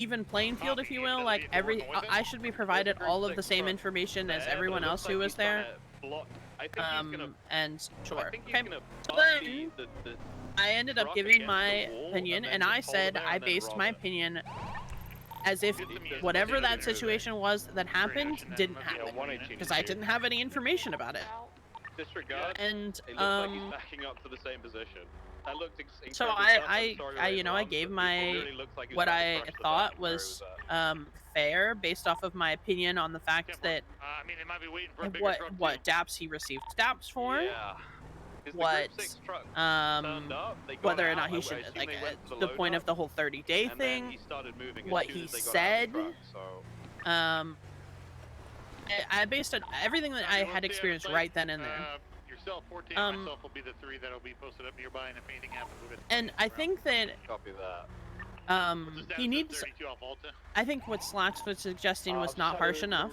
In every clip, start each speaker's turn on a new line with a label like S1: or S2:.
S1: even playing field, if you will. Like I should be provided all of the same information as everyone else who was there. And sure. Okay. So then I ended up giving my opinion, and I said I based my opinion as if whatever that situation was that happened didn't happen, because I didn't have any information about it.
S2: Disregard.
S1: And
S2: it looks like he's backing up to the same position. That looked
S1: so I gave my what I thought was fair based off of my opinion on the fact that
S3: I mean, they might be waiting for a bigger truck
S1: what DAPs he received DAPs for.
S2: Yeah.
S1: What whether or not he should, like, the point of the whole 30-day thing, what he said. I based on everything that I had experienced right then and there.
S3: Yourself, 14, myself will be the 3 that'll be posted up nearby, and if anything happens, we'll get.
S1: And I think that
S2: copy that.
S1: he needs. I think what Slacks was suggesting was not harsh enough,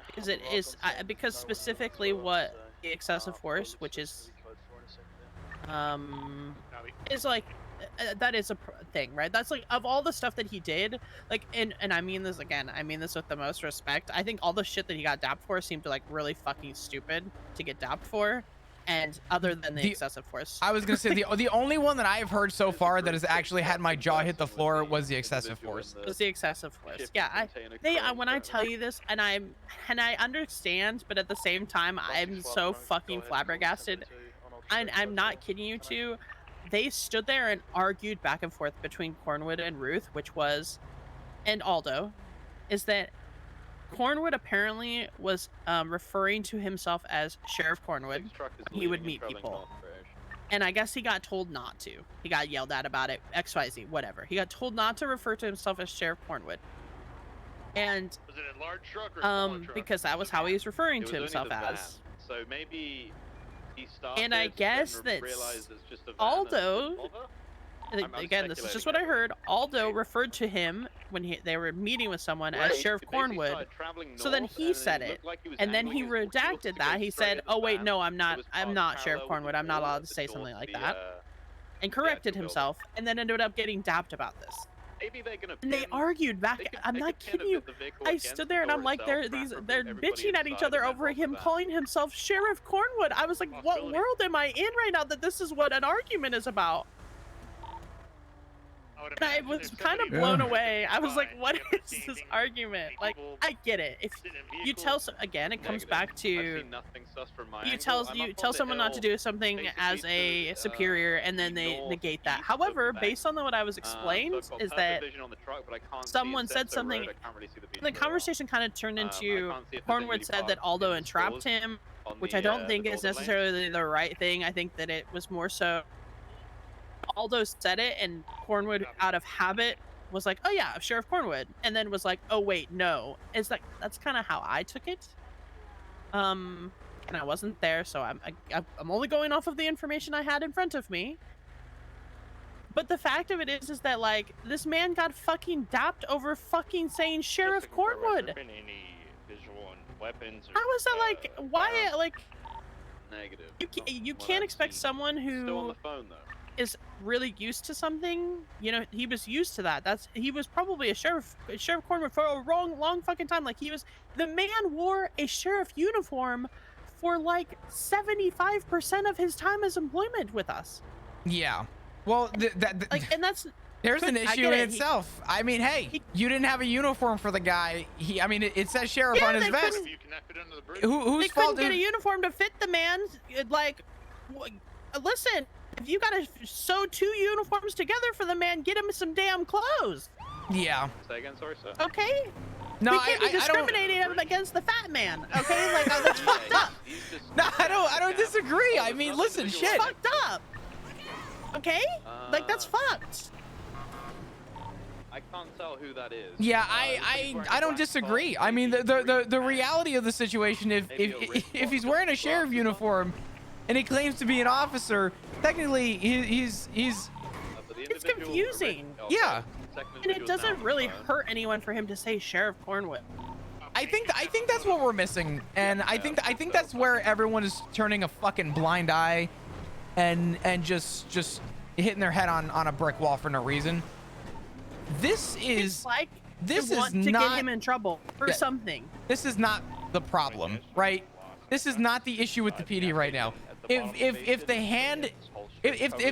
S1: because it is because specifically what the excessive force, which is like that is a thing, right? That's like, of all the stuff that he did, like, and I mean this again, I mean this with the most respect, I think all the shit that he got dapped for seemed like really fucking stupid to get dapped for, and other than the excessive force.
S4: I was gonna say the only one that I've heard so far that has actually had my jaw hit the floor was the excessive force.
S1: Was the excessive force. Yeah, when I tell you this, and I understand, but at the same time, I'm so fucking flabbergasted. I'm not kidding you two. They stood there and argued back and forth between Cornwood and Ruth, and Aldo, is that Cornwood apparently was referring to himself as Sheriff Cornwood when he would meet people. And I guess he got told not to. He got yelled at about it, XYZ, whatever. He got told not to refer to himself as Sheriff Cornwood. And
S3: was it a large truck or a small truck?
S1: Because that was how he was referring to himself as.
S2: So maybe he started,
S1: and I guess that Aldo, again, this is just what I heard, Aldo referred to him when they were meeting with someone as Sheriff Cornwood. So then he said it, and then he redacted that. He said, oh wait, no, I'm not Sheriff Cornwood. I'm not allowed to say something like that. And corrected himself, and then ended up getting dapped about this.
S2: Maybe they're gonna
S1: and they argued back. I'm not kidding you. I stood there and I'm like, they're bitching at each other over him calling himself Sheriff Cornwood. I was like, what world am I in right now that this is what an argument is about? And I was kind of blown away. I was like, what is this argument? Like, I get it. If you tell, again, it comes back to you tell someone not to do something as a superior, and then they negate that. However, based on what I was explained, is that someone said something. The conversation kind of turned into Cornwood said that Aldo entrapped him, which I don't think is necessarily the right thing. I think that it was more so Aldo said it, and Cornwood, out of habit, was like, oh yeah, Sheriff Cornwood, and then was like, oh wait, no. It's like, that's kind of how I took it. And I wasn't there, so I'm only going off of the information I had in front of me. But the fact of it is that, like, this man got fucking dapped over fucking saying Sheriff Cornwood. How is that, like, why, like,
S2: negative?
S1: You can't expect someone who
S2: still on the phone, though,
S1: is really used to something, you know, he was used to that. He was probably a Sheriff Cornwood for a long fucking time. Like, the man wore a sheriff uniform for like 75% of his time as employment with us.
S4: Yeah. Well,
S1: and that's
S4: there's an issue in itself. I mean, hey, you didn't have a uniform for the guy. I mean, it says sheriff on his vest. Whose fault?
S1: They couldn't get a uniform to fit the man. Like, listen. If you gotta sew 2 uniforms together for the man, get him some damn clothes.
S4: Yeah.
S2: Say again, sorry, sir.
S1: Okay.
S4: No,
S1: we can't be discriminating against the fat man. Okay, like, that's fucked up.
S4: No, I don't disagree. I mean, listen, shit.
S1: It's fucked up. Okay, like, that's fucked.
S2: I can't tell who that is.
S4: Yeah, I don't disagree. I mean, the reality of the situation, if he's wearing a sheriff uniform and he claims to be an officer, technically he's
S1: it's confusing.
S4: Yeah.
S1: And it doesn't really hurt anyone for him to say Sheriff Cornwood.
S4: I think that's what we're missing, and I think that's where everyone is turning a fucking blind eye and just hitting their head on a brick wall for no reason. This is
S1: It's like
S4: this
S1: they want
S4: is
S1: to
S4: not
S1: get him in trouble for something.
S4: this is not the problem, right? This is not the issue with the PD right now. If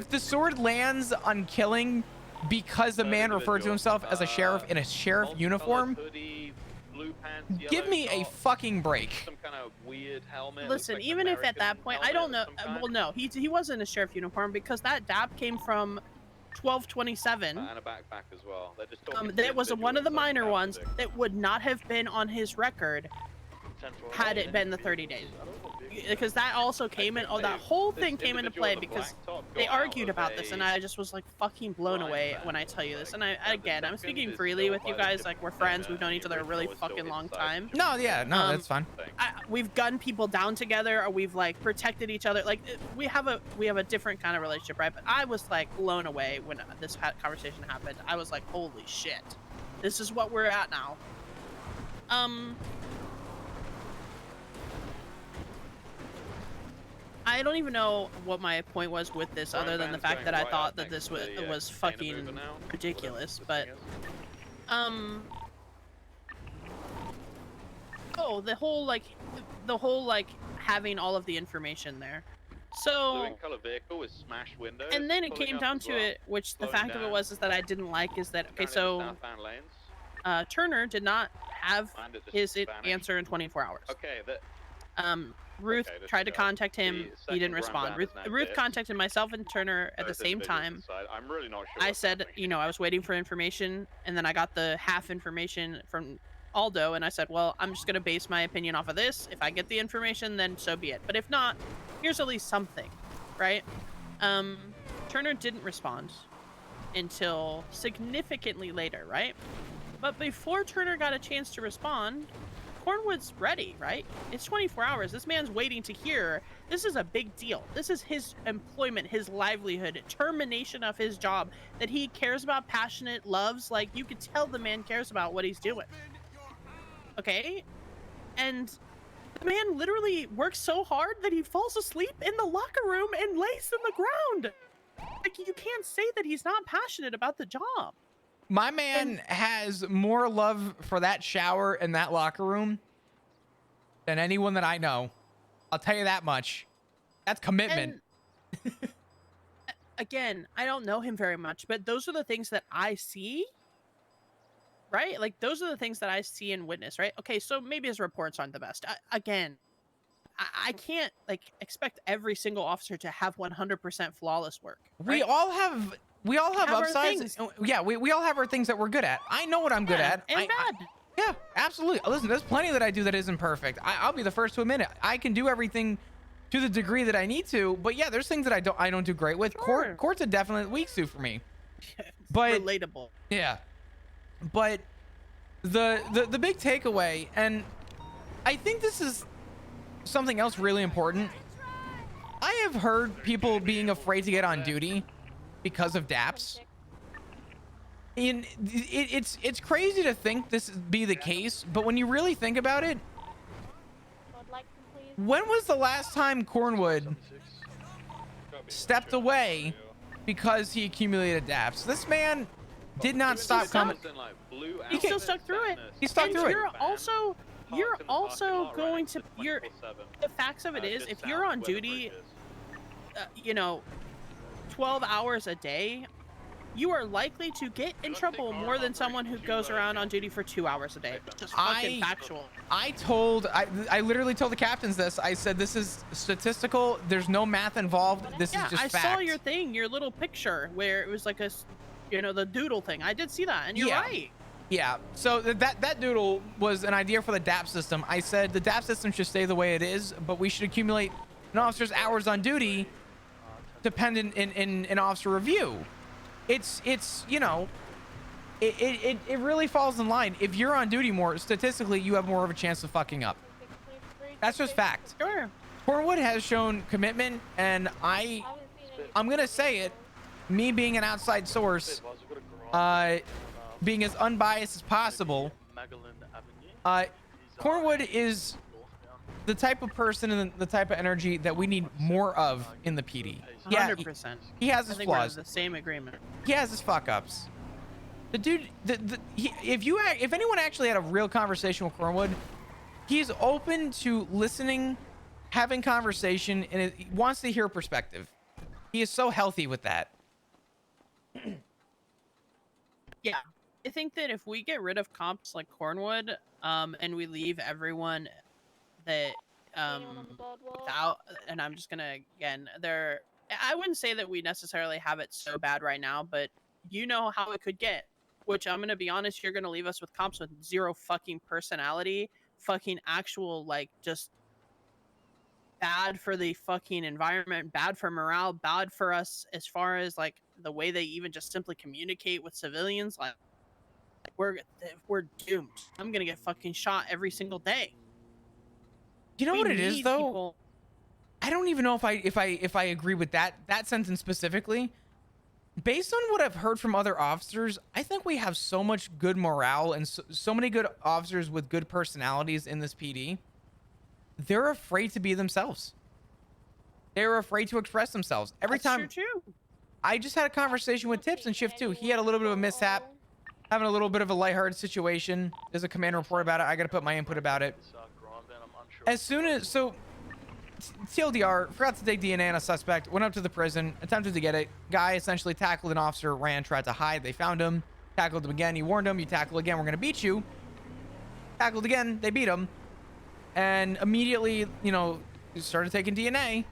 S4: the sword lands on killing because the man referred to himself as a sheriff in a sheriff uniform, give me a fucking break.
S2: Some kind of weird helmet.
S1: Listen,
S2: Looks like
S1: even if at
S2: American
S1: that point, I don't know.
S2: helmet of some
S1: Well,
S2: kind.
S1: no, he wasn't a sheriff uniform because that DAP came from 1227.
S2: And a backpack as well. They're just talking
S1: That was one of the
S2: individuals, like
S1: minor
S2: Captain
S1: ones
S2: Dick.
S1: that would not have been on his record had it been the 30 days. Because that also came in. Oh, that whole thing came into play because they argued about this, and I just was like fucking blown away when I tell you this. And again, I'm speaking freely with you guys. Like, we're friends. We've known each other a really fucking long time.
S4: No, yeah, no, that's fine.
S1: We've gunned people down together, or we've like protected each other. Like, we have a different kind of relationship, right? But I was like blown away when this conversation happened. I was like, holy shit, this is what we're at now. I don't even know what my point was with this, other than the fact that I thought that this was fucking ridiculous. But oh, the whole like having all of the information there. So and then it came down to it, which the fact of it was is that I didn't like is that okay, so Turner did not have his answer in 24 hours.
S2: Okay,
S1: Ruth tried to contact him. He didn't respond. Ruth contacted myself and Turner at the same time.
S2: I'm really not sure.
S1: I said, you know, I was waiting for information, and then I got the half information from Aldo, and I said, well, I'm just going to base my opinion off of this. If I get the information, then so be it. But if not, here's at least something, right? Turner didn't respond until significantly later, right? But before Turner got a chance to respond, Cornwood's ready, right? It's 24 hours. This man's waiting to hear. This is a big deal. This is his employment, his livelihood, termination of his job that he cares about, passionate, loves. Like, you could tell the man cares about what he's doing. Okay? And the man literally works so hard that he falls asleep in the locker room and lays in the ground. Like, you can't say that he's not passionate about the job.
S4: My man has more love for that shower and that locker room than anyone that I know. I'll tell you that much. That's commitment.
S1: Again, I don't know him very much, but those are the things that I see, right? Like, those are the things that I see and witness, right? Okay, so maybe his reports aren't the best. I can't, like, expect every single officer to have 100% flawless work. Right?
S4: We all have
S1: our
S4: upsides.
S1: things.
S4: Yeah, we all have our things that we're good at. I know what I'm good at.
S1: And bad.
S4: Yeah, absolutely. Listen, there's plenty that I do that isn't perfect. I'll be the first to admit it. I can do everything to the degree that I need to, but yeah, there's things that I don't do great with.
S1: Sure.
S4: Court's a definite weak suit for me. But
S1: relatable.
S4: Yeah. But the big takeaway, and I think this is something else really important. I have heard people being afraid to get on duty because of DAPs. And it's crazy to think this be the case, but when you really think about it, when was the last time Cornwood stepped away because he accumulated DAPs? This man did not stop coming.
S1: He still stuck through it.
S4: He stuck through it.
S1: You're also going to, the facts of it is, if you're on duty, you know, 12 hours a day, you are likely to get in trouble more than someone who goes around on duty for 2 hours a day. Just fucking factual.
S4: I literally told the captains this. I said, this is statistical. There's no math involved. This is just fact.
S1: I saw your thing, your little picture where it was like the doodle thing. I did see that, and you're right.
S4: Yeah, so that doodle was an idea for the DAP system. I said the DAP system should stay the way it is, but we should accumulate an officer's hours on duty dependent in an officer review. It's you know, it really falls in line. If you're on duty more, statistically, you have more of a chance of fucking up. That's just fact.
S1: Sure.
S4: Cornwood has shown commitment, and I'm gonna say it, me being an outside source, being as unbiased as possible, Cornwood is the type of person and the type of energy that we need more of in the PD. Yeah,
S1: 100%.
S4: he has his
S1: I think we're in
S4: flaws.
S1: the same agreement.
S4: He has his fuck ups. The dude, if anyone actually had a real conversation with Cornwood, he's open to listening, having conversation, and he wants to hear perspective. He is so healthy with that.
S1: Yeah, I think that if we get rid of comps like Cornwood, and we leave everyone that without, and I'm just gonna again, I wouldn't say that we necessarily have it so bad right now, but you know how it could get. Which I'm gonna be honest, you're gonna leave us with comps with zero fucking personality, fucking actual like just bad for the fucking environment, bad for morale, bad for us as far as like the way they even just simply communicate with civilians. Like we're doomed. I'm gonna get fucking shot every single day.
S4: You know
S1: We
S4: what it is
S1: need
S4: though?
S1: people-
S4: I don't even know if I agree with that sentence specifically. Based on what I've heard from other officers, I think we have so much good morale and so many good officers with good personalities in this PD. They're afraid to be themselves. They're afraid to express themselves. Every
S1: That's
S4: time.
S1: true too.
S4: I just had a conversation with Tips in shift 2. He had a little bit of a mishap, having a little bit of a lighthearted situation. There's a command report about it. I got to put my input about it. As soon as TLDR, forgot to take DNA on a suspect, went up to the prison, attempted to get it. Guy essentially tackled an officer, ran, tried to hide. They found him, tackled him again. He warned him, you tackle again, we're going to beat you. Tackled again, they beat him. And immediately, you know, started taking DNA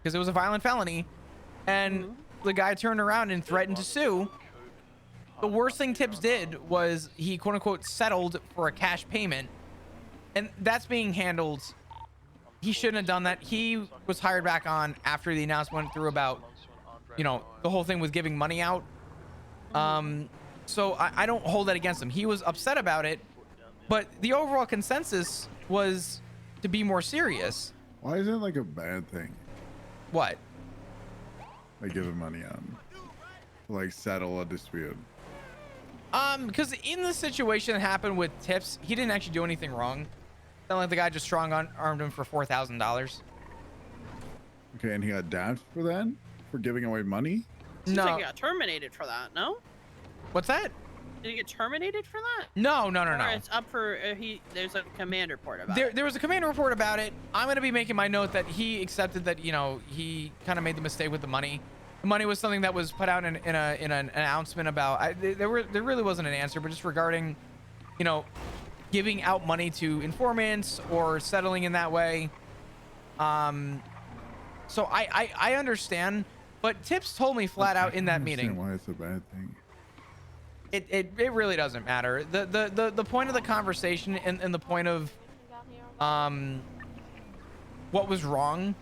S4: because it was a violent felony. And the guy turned around and threatened to sue. The worst thing Tips did was he, quote unquote, settled for a cash payment. And that's being handled. He shouldn't have done that. He was hired back on after the announcement went through about, you know, the whole thing was giving money out. So I don't hold that against him. He was upset about it, but the overall consensus was to be more serious.
S5: Why is it like a bad thing?
S4: What?
S5: Like giving money out to like settle a dispute.
S4: Because in the situation that happened with Tips, he didn't actually do anything wrong. Not like the guy just strong-armed him for $4,000.
S5: Okay, and he got dapped for that? For giving away money?
S1: Seems
S4: No.
S1: like he got terminated for that. No?
S4: What's that?
S1: Did he get terminated for that?
S4: No.
S1: Or it's up for there's a command report about it.
S4: There was a command report about it. I'm gonna be making my note that he accepted that, you know, he kind of made the mistake with the money. The money was something that was put out in an announcement about. There really wasn't an answer, but just regarding, you know, giving out money to informants or settling in that way. So I understand, but Tips told me flat out in that meeting.
S5: Why it's a bad thing?
S4: It really doesn't matter. The point of the conversation and the point of what was wrong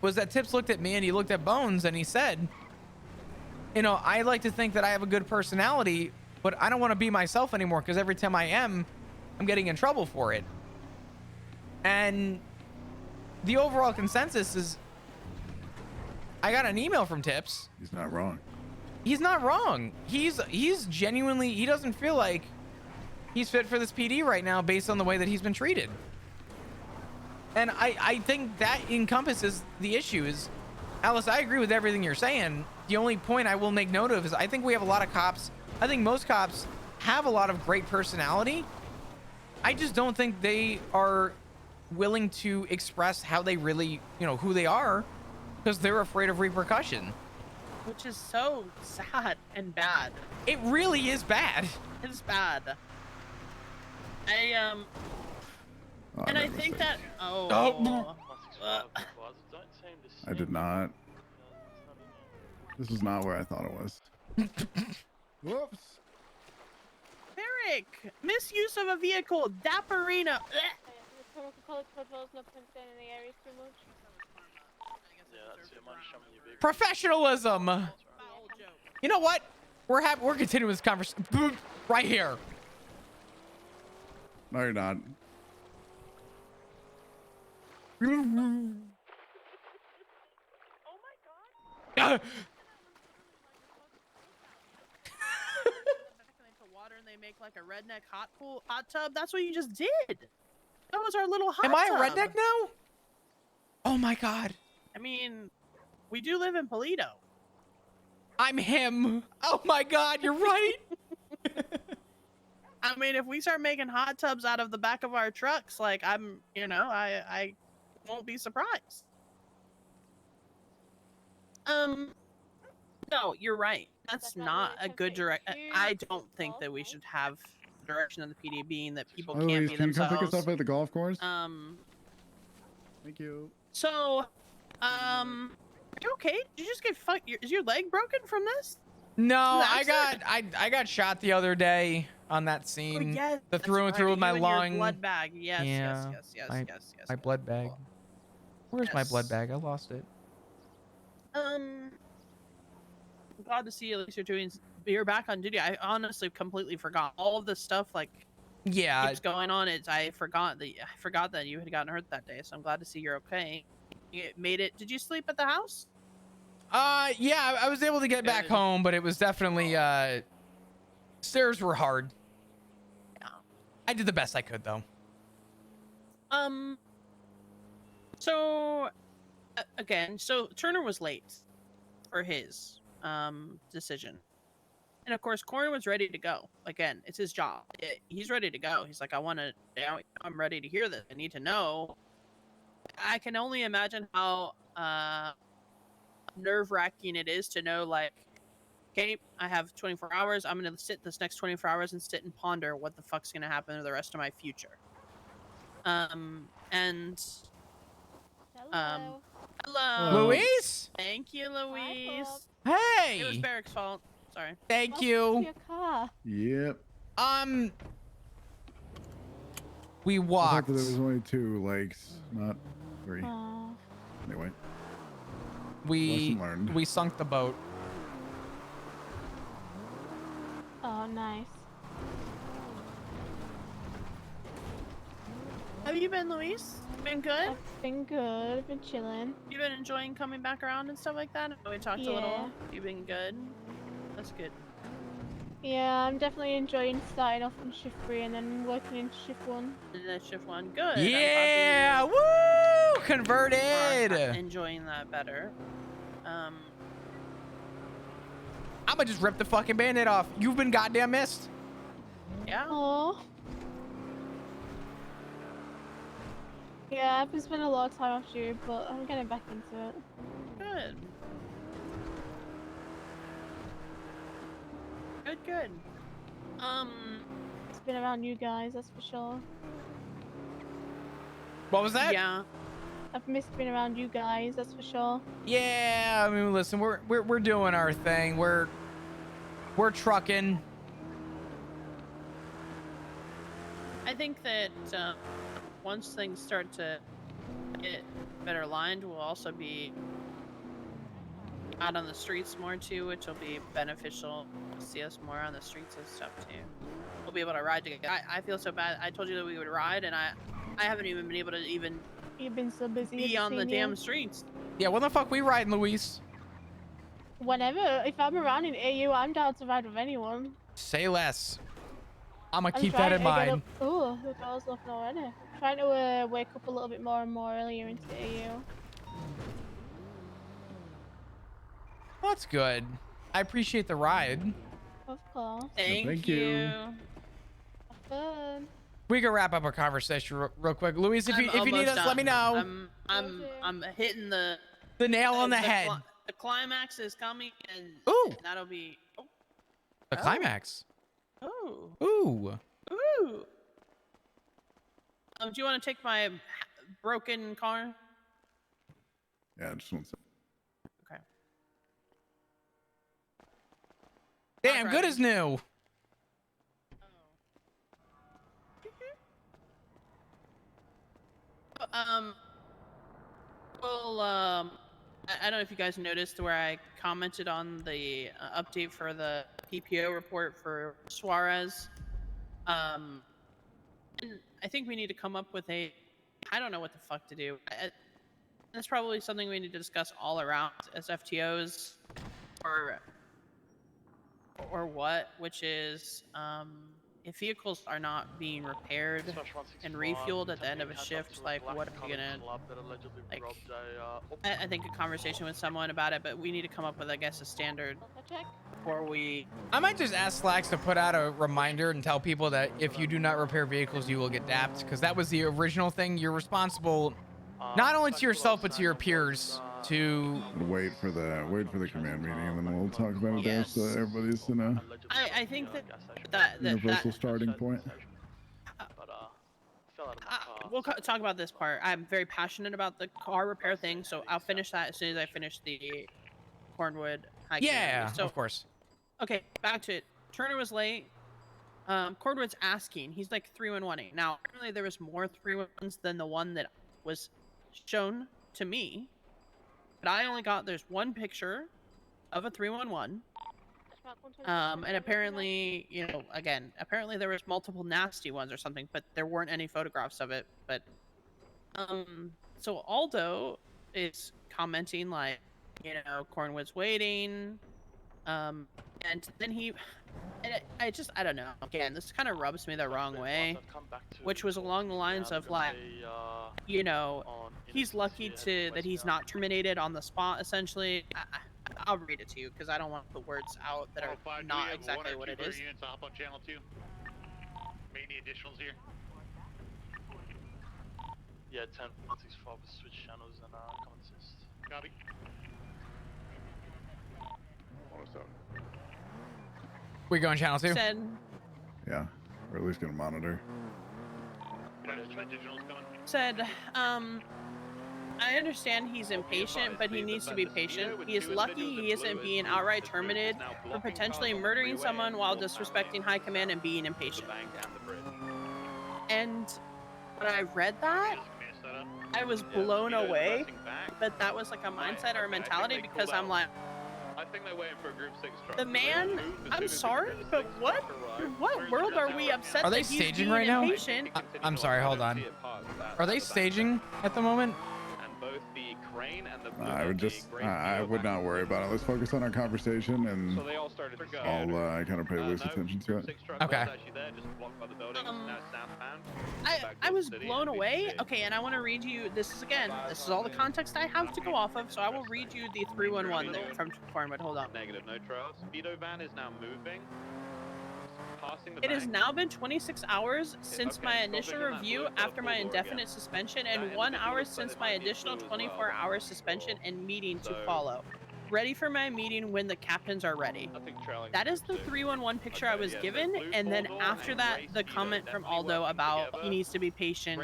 S4: was that Tips looked at me and he looked at Bones and he said, you know, I like to think that I have a good personality, but I don't want to be myself anymore because every time I am, I'm getting in trouble for it. And the overall consensus is, I got an email from Tips.
S5: He's not wrong.
S4: He's not wrong. He's genuinely, he doesn't feel like he's fit for this PD right now based on the way that he's been treated. And I think that encompasses the issue. Is Alice, I agree with everything you're saying. The only point I will make note of is I think we have a lot of cops. I think most cops have a lot of great personality. I just don't think they are willing to express how they really, you know, who they are, because they're afraid of repercussion.
S1: Which is so sad and bad.
S4: It really is bad.
S1: It's bad. And I think that
S5: I did not. This is not where I thought it was. Whoops.
S1: Eric, misuse of a vehicle, Dapperina.
S4: Professionalism. You know what? We're continuing this conversation right here.
S5: No, you're not.
S1: Water and they make like a redneck hot tub. That's what you just did. That was our little hot
S4: Am I a
S1: tub.
S4: redneck now? Oh my god.
S1: I mean, we do live in Polito.
S4: I'm him. Oh my God, you're right.
S1: I mean, if we start making hot tubs out of the back of our trucks, like I won't be surprised. No, you're right. That's not a good direct. I don't think that we should have the direction of the PD being that people
S5: Oh,
S1: can't
S5: Louise,
S1: be
S5: can you come pick us
S1: themselves.
S5: up at the golf course?
S3: Thank you.
S1: So, are you okay? Did you just get fucked? Is your leg broken from this?
S4: No, I
S1: accident?
S4: got shot the other day on that
S1: Oh,
S4: scene.
S1: yes,
S4: The through and
S1: that's
S4: through
S1: right.
S4: with my
S1: You and your
S4: lung.
S1: blood bag. Yes,
S4: Yeah,
S1: yes.
S4: my blood bag. Where's my blood
S1: Yes.
S4: bag? I lost it.
S1: I'm glad to see at least you're back on duty. I honestly completely forgot all of this stuff. Like,
S4: Yeah.
S1: keeps going on. I forgot that you had gotten hurt that day. So I'm glad to see you're okay. You made it. Did you sleep at the house?
S4: Yeah, I was able to get back home, but it was definitely stairs were hard.
S1: Yeah.
S4: I did the best I could though.
S1: So again, so Turner was late for his decision. And of course, Corn was ready to go. Again, it's his job. He's ready to go. He's like, I'm ready to hear this. I need to know. I can only imagine how nerve-wracking it is to know, like, okay, I have 24 hours. I'm going to sit this next 24 hours and sit and ponder what the fuck's going to happen to the rest of my future. Hello.
S4: Luis?
S1: Thank you, Luis.
S4: Hey.
S1: It was Barrick's fault. Sorry.
S4: Thank you.
S6: Your car.
S5: Yep.
S4: We
S5: I
S4: walked.
S5: thought that there was only 2 lakes, not 3.
S6: Oh.
S5: Anyway.
S4: We
S5: Lesson learned.
S4: we sunk the boat.
S6: Oh, nice.
S1: Have you been, Luis? Been good?
S6: I've been good. I've been chilling.
S1: You been enjoying coming back around and stuff like that? We talked a little. You been good? That's good.
S6: Yeah, I'm definitely enjoying starting off on shift 3 and then working in shift 1.
S1: And then shift 1, good.
S4: Yeah, woo!
S1: I'm
S4: Converted.
S1: enjoying that better.
S4: I'ma just rip the fucking band-aid off. You've been goddamn missed.
S1: Yeah.
S6: Oh. Yeah, I've been spending a lot of time off duty, but I'm getting back into it.
S1: Good. Good.
S6: It's been around you guys, that's for sure.
S4: What was that?
S1: Yeah.
S6: I've missed being around you guys, that's for sure.
S4: Yeah, I mean, listen, we're doing our thing. We're trucking.
S1: I think that once things start to get better aligned, we'll also be out on the streets more too, which will be beneficial to see us more on the streets and stuff too. We'll be able to ride together. I feel so bad. I told you that we would ride, and I haven't even been able to even
S6: You've been so busy.
S1: be on the
S6: seeing you.
S1: damn streets.
S4: Yeah, when the fuck we riding, Luis?
S6: Whenever. If I'm around in AU, I'm down to ride with anyone.
S4: Say less. I'ma
S6: I'm
S4: keep that in
S6: trying to get
S4: mind.
S6: up. Oh, the door's open already. I'm trying to wake up a little bit more and more earlier into AU.
S4: That's good. I appreciate the ride.
S6: Of course.
S1: Thank
S5: you.
S1: you.
S6: Have fun.
S4: We can wrap up our conversation real quick. Luis, if you need
S1: almost
S4: us,
S1: done.
S4: let me know.
S1: I'm hitting the
S4: nail on the head.
S1: The climax is coming, and
S4: Ooh.
S1: that'll be.
S4: The climax.
S1: Oh.
S4: Ooh.
S1: Ooh. Do you want to take my broken car?
S5: Yeah, just 1 second.
S1: Okay.
S4: Damn, good
S1: driving.
S4: as new.
S1: Well, I don't know if you guys noticed where I commented on the update for the PPO report for Suarez. And I think we need to come up with I don't know what the fuck to do. That's probably something we need to discuss all around as FTOs, or what, which is if vehicles are not being repaired and refueled at the end of a shift, like what are you gonna like? I think a conversation with someone about it, but we need to come up with, I guess, a standard before we.
S4: I might just ask Slacks to put out a reminder and tell people that if you do not repair vehicles, you will get dapped, because that was the original thing. You're responsible not only to yourself but to your peers to
S5: wait for the command meeting, and then we'll talk about it there, so everybody's in a
S1: I think that
S5: universal starting point.
S1: We'll talk about this part. I'm very passionate about the car repair thing, so I'll finish that as soon as I finish the Cornwood high.
S4: Yeah,
S1: so,
S4: of course.
S1: Okay, back to it. Turner was late. Cornwood's asking. He's like 311. Now, apparently there was more 311s than the one that was shown to me. But I only got, there's one picture of a 311. And apparently, you know, again, apparently there was multiple nasty ones or something, but there weren't any photographs of it. But, so Aldo is commenting like, you know, Cornwood's waiting. And then I don't know. Again, this kind of rubs me the wrong way, which was along the lines of like, you know, he's lucky that he's not terminated on the spot, essentially. I'll read it to you because I don't want the words out that are not exactly what it is.
S3: Units up on channel 2. Any additionals here?
S7: Yeah, 10.65 switch channels and come assist.
S3: Copy.
S5: 107.
S4: We going channel 2?
S1: Said,
S5: Yeah, we're at least gonna monitor.
S1: said, I understand he's impatient, but he needs to be patient. He is lucky he isn't being outright terminated for potentially murdering someone while disrespecting high command and being impatient. And when I read that, I was blown away, but that was like a mindset or a mentality because I'm like,
S2: I think they're waiting for a group 6 truck.
S1: the man, I'm sorry, but what world are we upset
S4: Are they
S1: that he's
S4: staging
S1: being
S4: right now?
S1: impatient?
S4: I'm sorry, hold on. Are they staging at the moment?
S2: And both the crane and the
S5: I would not worry about it. Let's focus on our conversation, and
S2: so they all started to go.
S5: I'll kind of pay loose attention to it.
S4: Okay.
S1: I was blown away. Okay, and I want to read you, this is all the context I have to go off of, so I will read you the 311 there from Cornwood. Hold on.
S2: Negative, no trials. Speedo van is now moving. Passing the
S1: It has
S2: bank.
S1: now been 26 hours since my initial review after my indefinite suspension and 1 hour since my additional 24-hour suspension and meeting to follow. Ready for my meeting when the captains are ready. That is the 311 picture I was given, and then after that, the comment from Aldo about he needs to be patient.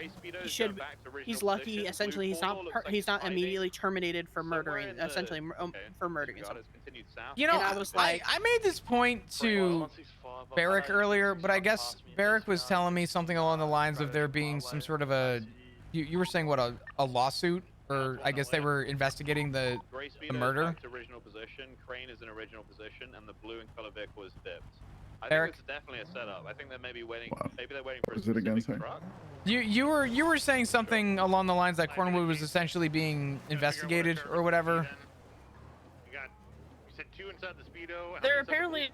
S1: He's lucky. Essentially, he's not immediately terminated for murdering. Essentially, for murdering someone.
S4: You know,
S1: And I was like,
S4: I made this point to Barrick earlier, but I guess Barrick was telling me something along the lines of there being some sort of a, you were saying what, a lawsuit? Or I guess they were investigating the murder.
S2: Back to original position. Crane is in original position, and the blue and color vehicle is dipped. I
S4: Eric?
S2: think it's definitely a setup. I think they may be waiting.
S5: Wow.
S2: Maybe they're waiting for a
S5: Was it again,
S2: specific
S5: sir?
S2: truck.
S4: You were saying something along the lines that Cornwood was essentially being investigated or whatever.
S3: You said 2 inside the Speedo.
S1: they're apparently,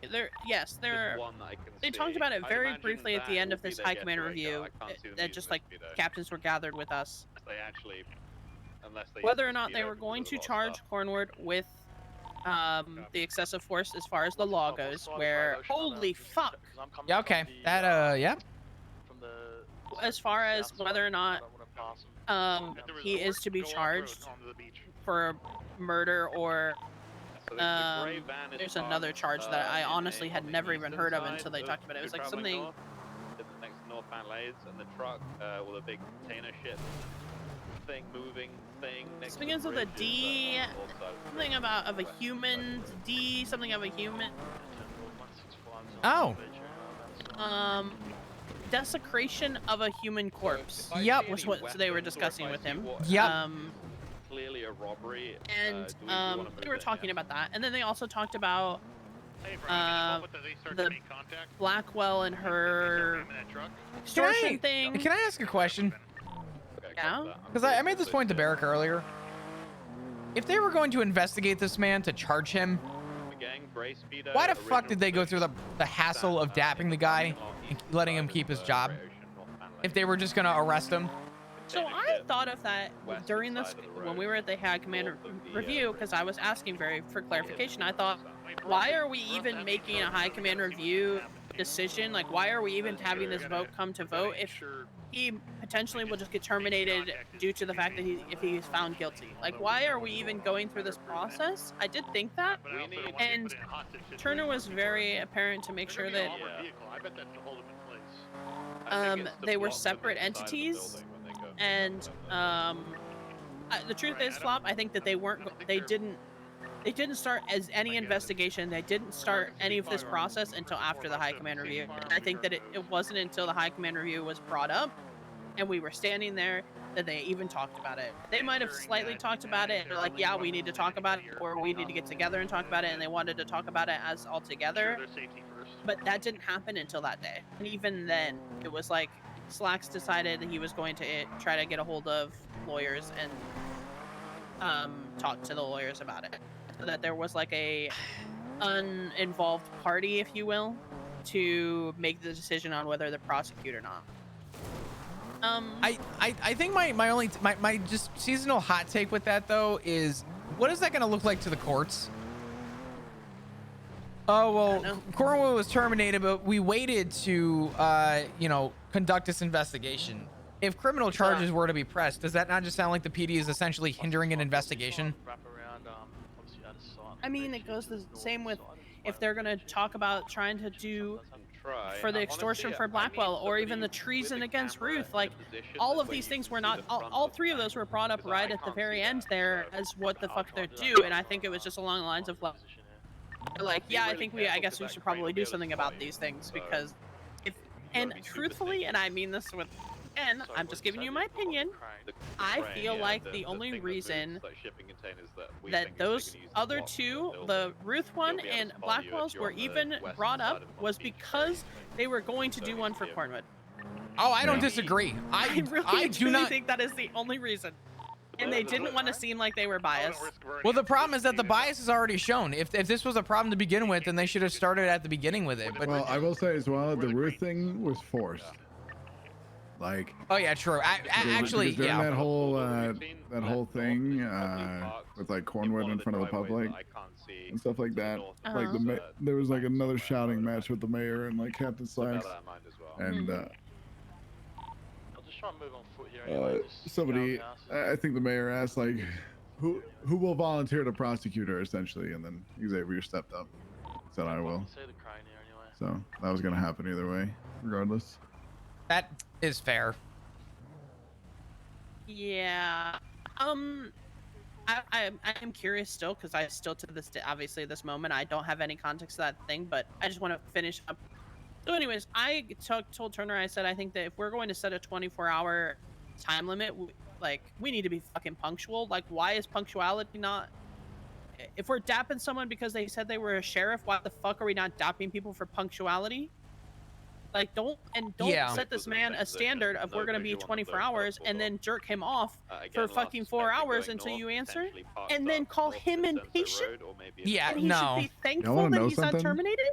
S1: yes, they're.
S2: Just one that I can
S1: They
S2: see.
S1: talked about it
S2: I'd
S1: very
S2: imagine
S1: briefly at the
S2: that
S1: end
S2: will
S1: of
S2: be
S1: this
S2: their
S1: high
S2: get
S1: command
S2: right
S1: review.
S2: now. I can't see them
S1: That
S2: using
S1: just
S2: the
S1: like
S2: Speedo.
S1: captains were gathered with us.
S2: They actually, unless they
S1: Whether
S2: use
S1: or
S2: the
S1: not they
S2: Speedo
S1: were
S2: to
S1: going
S2: do
S1: to
S2: a lot of
S1: charge
S2: stuff.
S1: Cornwood with the excessive force as far as the law goes, where holy fuck,
S4: Yeah, okay. That yeah.
S1: as far as whether or not he is to be charged for murder or
S2: So the gray van is
S1: there's
S2: parked,
S1: another charge that I
S2: in
S1: honestly
S2: a
S1: had
S2: on
S1: never
S2: the
S1: even
S2: eastern
S1: heard of
S2: side
S1: until they talked about it. It was like
S2: traveling
S1: something.
S2: north, next to northbound lanes, and the truck with a big container ship thing moving thing next to
S1: Begins
S2: the
S1: with a
S2: bridge
S1: D,
S2: is, on both sides of the
S1: something
S2: bridge.
S1: about of a human D, something of a human.
S4: Oh.
S1: Desecration of a human corpse.
S4: Yep.
S1: Was what they were discussing with him.
S4: Yep.
S2: Clearly a robbery.
S1: And
S2: do we wanna move
S1: they were
S2: it?
S1: talking
S2: Yeah.
S1: about that, and then they also talked about
S3: Hey, Brian, can you start
S1: the
S3: to make contact?
S1: Blackwell and her
S3: In that truck?
S1: extortion thing.
S4: Can I ask a question?
S2: Okay,
S1: Yeah?
S2: copy that. I'm
S4: Because
S2: gonna
S4: I made this point to Barrick earlier. If they were going to investigate this man to charge him,
S2: The gang, gray Speedo,
S4: why the fuck
S2: original
S4: did they go through the hassle of dapping the guy letting him keep his job if they were just gonna arrest him.
S1: So I thought of that during this, when we were at the High Commander review, because I was asking for clarification. I thought, why are we even making a High Command review decision? Like, why are we even having this vote come to vote if he potentially will just get terminated due to the fact that if he's found guilty? Like, why are we even going through this process? I did think that, and Turner was very apparent to make sure that they were separate entities. And the truth is, Flop, I think that they didn't start as any investigation. They didn't start any of this process until after the High Command review. And I think that it wasn't until the High Command review was brought up and we were standing there that they even talked about it. They might have slightly talked about it. They're like, yeah, we need to talk about it, or we need to get together and talk about it. And they wanted to talk about it as all together. But that didn't happen until that day. And even then, it was like, Slacks decided that he was going to try to get a hold of lawyers and talk to the lawyers about it, so that there was like a uninvolved party, if you will, to make the decision on whether to prosecute or not.
S4: I think my just seasonal hot take with that though is, what is that going to look like to the courts? Oh, well, Cornwood was terminated, but we waited to, conduct this investigation. If criminal charges were to be pressed, does that not just sound like the PD is essentially hindering an investigation?
S1: I mean, it goes the same with if they're going to talk about trying to do for the extortion for Blackwell, or even the treason against Ruth. Like, all of these things were not, all three of those were brought up right at the very end there as what the fuck they're due, and I think it was just along the lines of, like, yeah, I guess we should probably do something about these things, because and truthfully, and I mean this with, and I'm just giving you my opinion, I feel like the only reason that those other two, the Ruth one and Blackwell's, were even brought up was because they were going to do one for Cornwood.
S4: Oh, I don't disagree. I
S1: really think that is the only reason. And they didn't want to seem like they were biased.
S4: Well, the problem is that the bias is already shown. If this was a problem to begin with, then they should have started at the beginning with it. But
S5: well, I will say as well, the Ruth thing was forced. Like.
S4: Oh yeah, true. Actually,
S5: during
S4: yeah.
S5: that whole thing with like Cornwood in front of the public and stuff like that. Like there was like another shouting match with the mayor and like Captain Slacks, and. Somebody, I think the mayor asked like, who will volunteer to prosecute her, essentially, and then Xavier stepped up, said I will. So that was gonna happen either way, regardless.
S4: That is fair.
S1: Yeah. I am curious still, because I still to this day, obviously this moment, I don't have any context to that thing, but I just want to finish up. So anyways, I told Turner, I said, I think that if we're going to set a 24-hour time limit, we need to be fucking punctual. Like, why is punctuality not... If we're dapping someone because they said they were a sheriff, why the fuck are we not dapping people for punctuality? Like, don't set this man a standard of we're going to be 24 hours and then jerk him off for fucking 4 hours until you answer, and then call him impatient?
S4: Yeah,
S1: and he should be thankful that he's not terminated?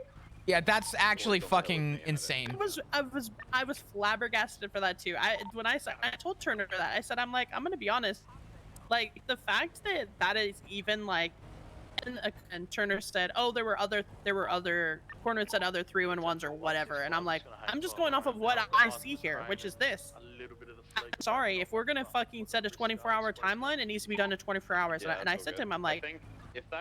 S4: Yeah, that's actually fucking insane.
S1: I was flabbergasted for that too. I told Turner that. I said, I'm gonna be honest, like, the fact that is even like, and Turner said, oh, there were other Cornwood said other 311s or whatever, and I'm like, I'm just going off of what I see here, which is this. I'm sorry, if we're gonna fucking set a 24-hour timeline, it needs to be done in 24 hours. And I said to him, I'm like,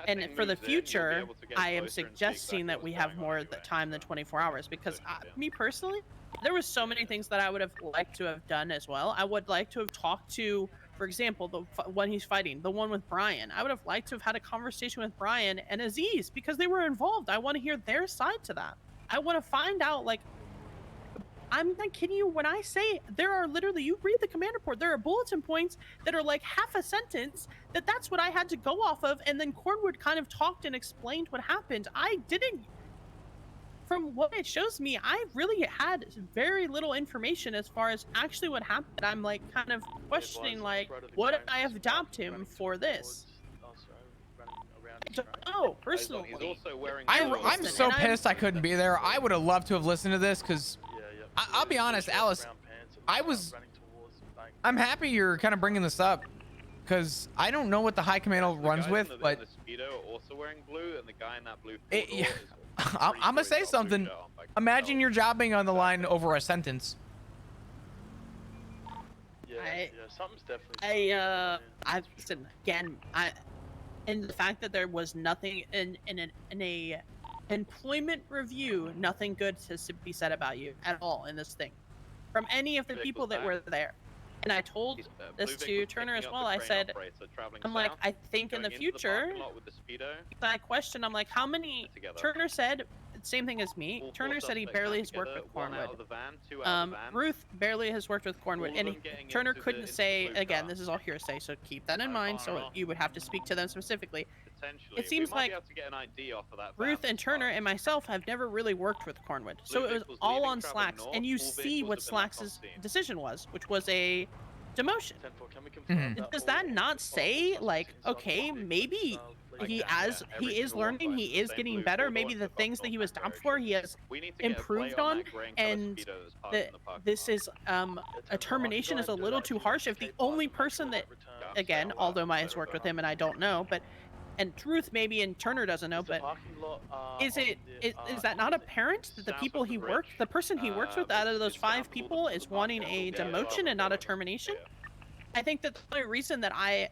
S1: and for the future, I am suggesting that we have more time than 24 hours, because me personally, there was so many things that I would have liked to have done as well. I would like to have talked to, for example, the one he's fighting, the one with Brian. I would have liked to have had a conversation with Brian and Aziz, because they were involved. I want to hear their side to that. I want to find out, like, I'm not kidding you when I say there are literally, you read the command report, there are bulletin points that are like half a sentence that's what I had to go off of, and then Cornwood kind of talked and explained what happened. I didn't, from what it shows me, I really had very little information as far as actually what happened. I'm like kind of questioning, like, would I have dopped him for this? Oh, personally,
S4: I'm so pissed I couldn't be there. I would have loved to have listened to this, because I'll be honest, Alice. I'm happy you're kind of bringing this up, because I don't know what the high commando runs with, but
S2: the speedo are also wearing blue, and the guy in that blue.
S4: I'm gonna say something. Imagine your job being on the line over a sentence.
S7: Yeah, something's definitely.
S1: I listen again. And the fact that there was nothing in a employment review, nothing good to be said about you at all in this thing, from any of the people that were there. And I told this to Turner as well. I said, I'm like, I think in the future, I questioned, I'm like, how many, Turner said, same thing as me. Turner said he barely has worked with Cornwood. Ruth barely has worked with Cornwood. And Turner couldn't say, again, this is all hearsay, so keep that in mind. So you would have to speak to them specifically. It seems like Ruth and Turner and myself have never really worked with Cornwood. So it was all on Slacks. And you see what Slacks' decision was, which was a demotion. Does that not say, like, okay, maybe he is learning, he is getting better, maybe the things that he was down for he has improved on, and this is a termination is a little too harsh if the only person that, again, although Maya's worked with him and I don't know, but and Ruth maybe and Turner doesn't know, but is that not apparent that the people he worked, the person he works with out of those 5 people is wanting a demotion and not a termination? I think that the only reason that I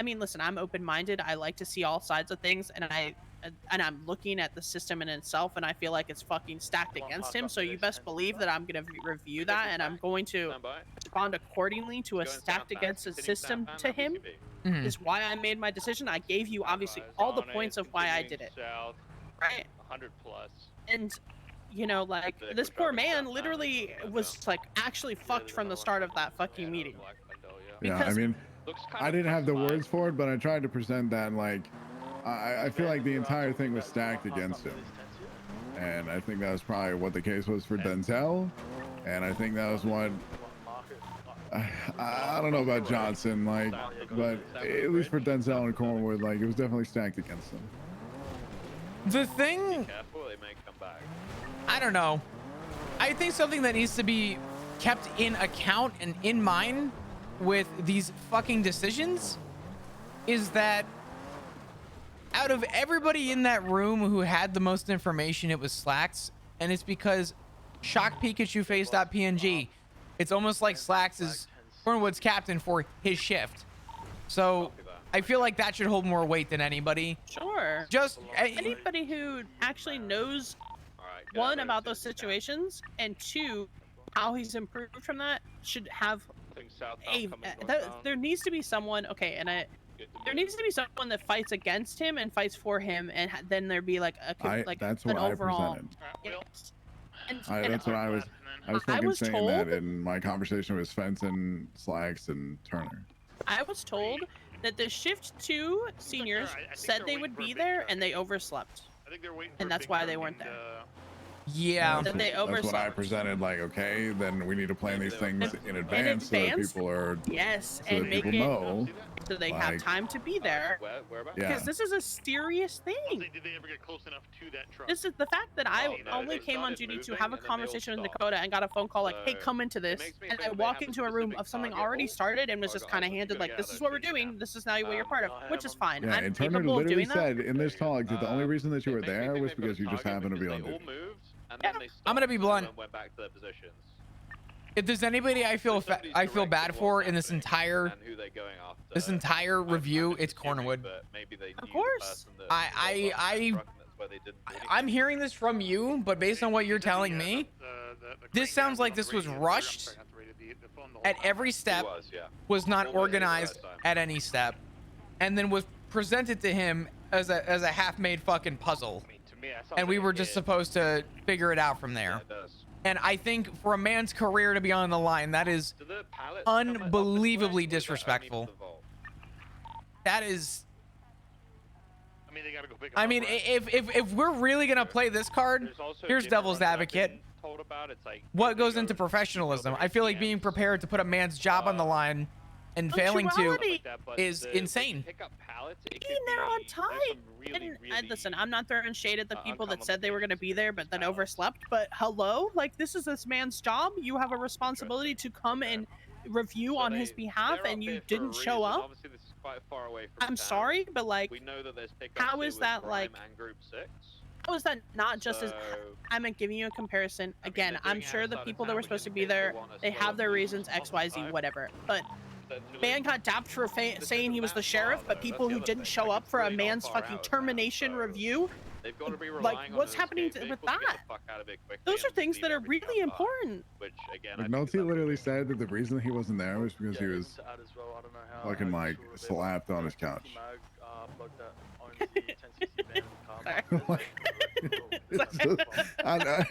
S1: mean, listen, I'm open-minded. I like to see all sides of things, and I'm looking at the system in itself, and I feel like it's fucking stacked against him. So you best believe that I'm going to review that, and I'm going to respond accordingly to a stacked against the system to him. Is why I made my decision. I gave you obviously all the points of why I did it. Right.
S3: 100 plus.
S1: And you know, like this poor man literally was like actually fucked from the start of that fucking meeting.
S5: Yeah, I mean, I didn't have the words for it, but I tried to present that like I feel like the entire thing was stacked against him, and I think that was probably what the case was for Denzel, and I think that was what I don't know about Johnson, like, but at least for Denzel and Cornwood, like, it was definitely stacked against them.
S4: The thing, I don't know. I think something that needs to be kept in account and in mind with these fucking decisions is that out of everybody in that room who had the most information, it was Slacks, and it's because Shock Pikachu Face.png. It's almost like Slacks is Cornwood's captain for his shift. So I feel like that should hold more weight than anybody.
S1: Sure.
S4: Just
S1: anybody who actually knows, one, about those situations, and 2, how he's improved from that should have there needs to be someone, okay, and there needs to be someone that fights against him and fights for him, and then there be like
S5: that's
S1: an
S5: what
S1: overall.
S5: I presented. That's what I was fucking saying that in my conversation with Svensson, Slacks, and Turner.
S1: I was told that the shift 2 seniors said they would be there and they overslept.
S3: I think they're waiting for
S1: and that's why they weren't there.
S4: Yeah,
S1: that they overslept.
S5: That's what I presented. Like, okay, then we need to plan these things in advance so that people are
S1: and make it
S5: know,
S1: so they have time to be there. Because this is a serious thing.
S3: Did they ever get close enough to that truck?
S1: This is the fact that I only came on duty to have a conversation with Dakota and got a phone call like, hey, come into this, and I walk into a room of something already started and was just kind of handed like, this is what we're doing, this is now what you're part of, which is fine.
S5: Yeah, and Turner literally said in this talk that the only reason that you were there was because you just happened to be on duty.
S4: I'm gonna be blunt. If there's anybody I feel bad for in this entire review, it's Cornwood.
S1: Of course.
S4: I'm hearing this from you, but based on what you're telling me, this sounds like this was rushed at every step, was not organized at any step, and then was presented to him as a half-made fucking puzzle. And we were just supposed to figure it out from there. And I think for a man's career to be on the line, that is unbelievably disrespectful. That is. I mean, if we're really gonna play this card, here's devil's advocate. What goes into professionalism? I feel like being prepared to put a man's job on the line and failing to
S1: Punctuality.
S4: is insane.
S2: Pick up pallets, it
S1: Being there on time. And listen, I'm not throwing shade at the people that said they were going to be there but then overslept. But hello, like this is this man's job. You have a responsibility to come and review on his behalf, and you didn't show up.
S2: Obviously, this is quite far away from
S1: I'm
S2: town.
S1: sorry, but like,
S2: we know that there's
S1: how is that like?
S2: and Group 6.
S1: How is that not just as? I'm giving you a comparison. Again, I'm sure the people that were supposed to be there, they have their reasons, X, Y, Z, whatever. But man got dapped for saying he was the sheriff, but people who didn't show up for a man's fucking termination review.
S2: They've got to be
S1: like, what's happening with that? Those are things that are really important.
S2: Which again,
S5: McNulty literally said that the reason he wasn't there was because he was fucking like slapped on his couch. It's just, I know.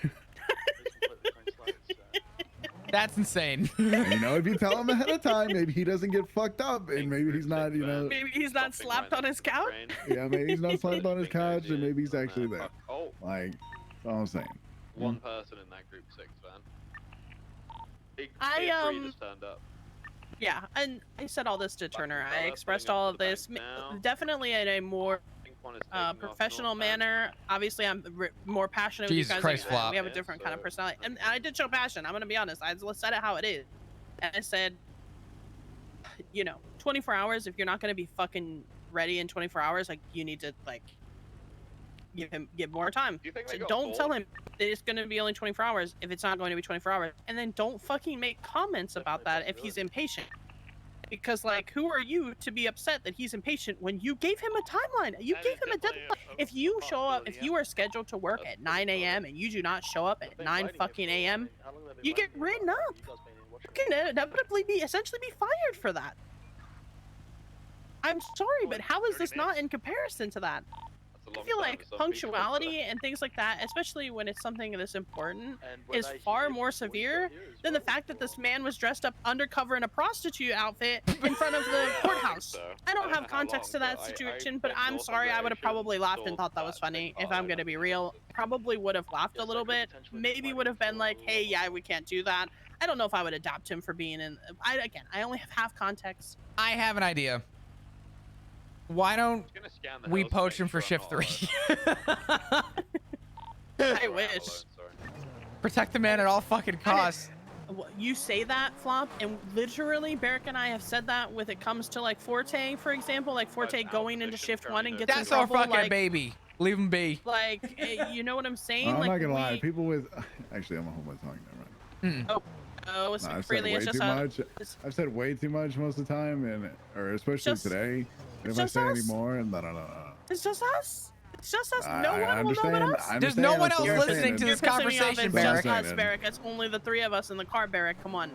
S4: That's insane.
S5: And, you know, if you tell him ahead of time, maybe he doesn't get fucked up, and maybe he's not, you know.
S1: Maybe he's not slapped on his couch.
S5: Yeah, maybe he's not slapped on his couch, and maybe he's actually there.
S2: Oh,
S5: like, that's all I'm saying.
S2: One person in that Group 6 van. Just turned up.
S1: Yeah, and I said all this to Turner. I expressed all of this definitely in a more professional manner. Obviously, I'm more passionate.
S4: Jesus
S1: with you guys.
S4: Christ, Flop.
S1: We have a different kind of personality, and I did show passion. I'm gonna be honest. I said it how it is, and I said, you know, 24 hours. If you're not gonna be fucking ready in 24 hours, like you need to like give more time. So don't tell him that it's gonna be only 24 hours if it's not going to be 24 hours, and then don't fucking make comments about that if he's impatient. Because, like, who are you to be upset that he's impatient when you gave him a timeline? You gave him a deadline. If you show up, if you are scheduled to work at 9 a.m. and you do not show up at 9 fucking a.m., you get written up. You can inevitably essentially be fired for that. I'm sorry, but how is this not in comparison to that? I feel like punctuality and things like that, especially when it's something this important, is far more severe than the fact that this man was dressed up undercover in a prostitute outfit in front of the courthouse. I don't have context to that situation, but I'm sorry, I would have probably laughed and thought that was funny, if I'm gonna be real. Probably would have laughed a little bit, maybe would have been like, hey, yeah, we can't do that. I don't know if I would adopt him for being in, I only have half context.
S4: I have an idea. Why don't we poach him for shift 3?
S1: I wish.
S4: Protect the man at all fucking costs.
S1: You say that, Flop, and literally Barrick and I have said that when it comes to like Forte, for example, like Forte going into shift 1 and gets in trouble.
S4: That's our fucking
S1: like,
S4: baby. Leave him be.
S1: Like, you know what I'm saying?
S5: I'm
S1: like,
S5: not gonna lie. People with, actually, I'm a homeless tongue. Never mind.
S1: Oh, it's
S5: I've
S1: freely.
S5: said way too much. I've said way too much most of the time, and or especially today. And if I say any more, and no.
S1: It's just us. It's just us. No one will know but us.
S4: There's no one else listening to this conversation, Barrick.
S1: It's just us, Barrick. It's only the 3 of us in the car, Barrick. Come on.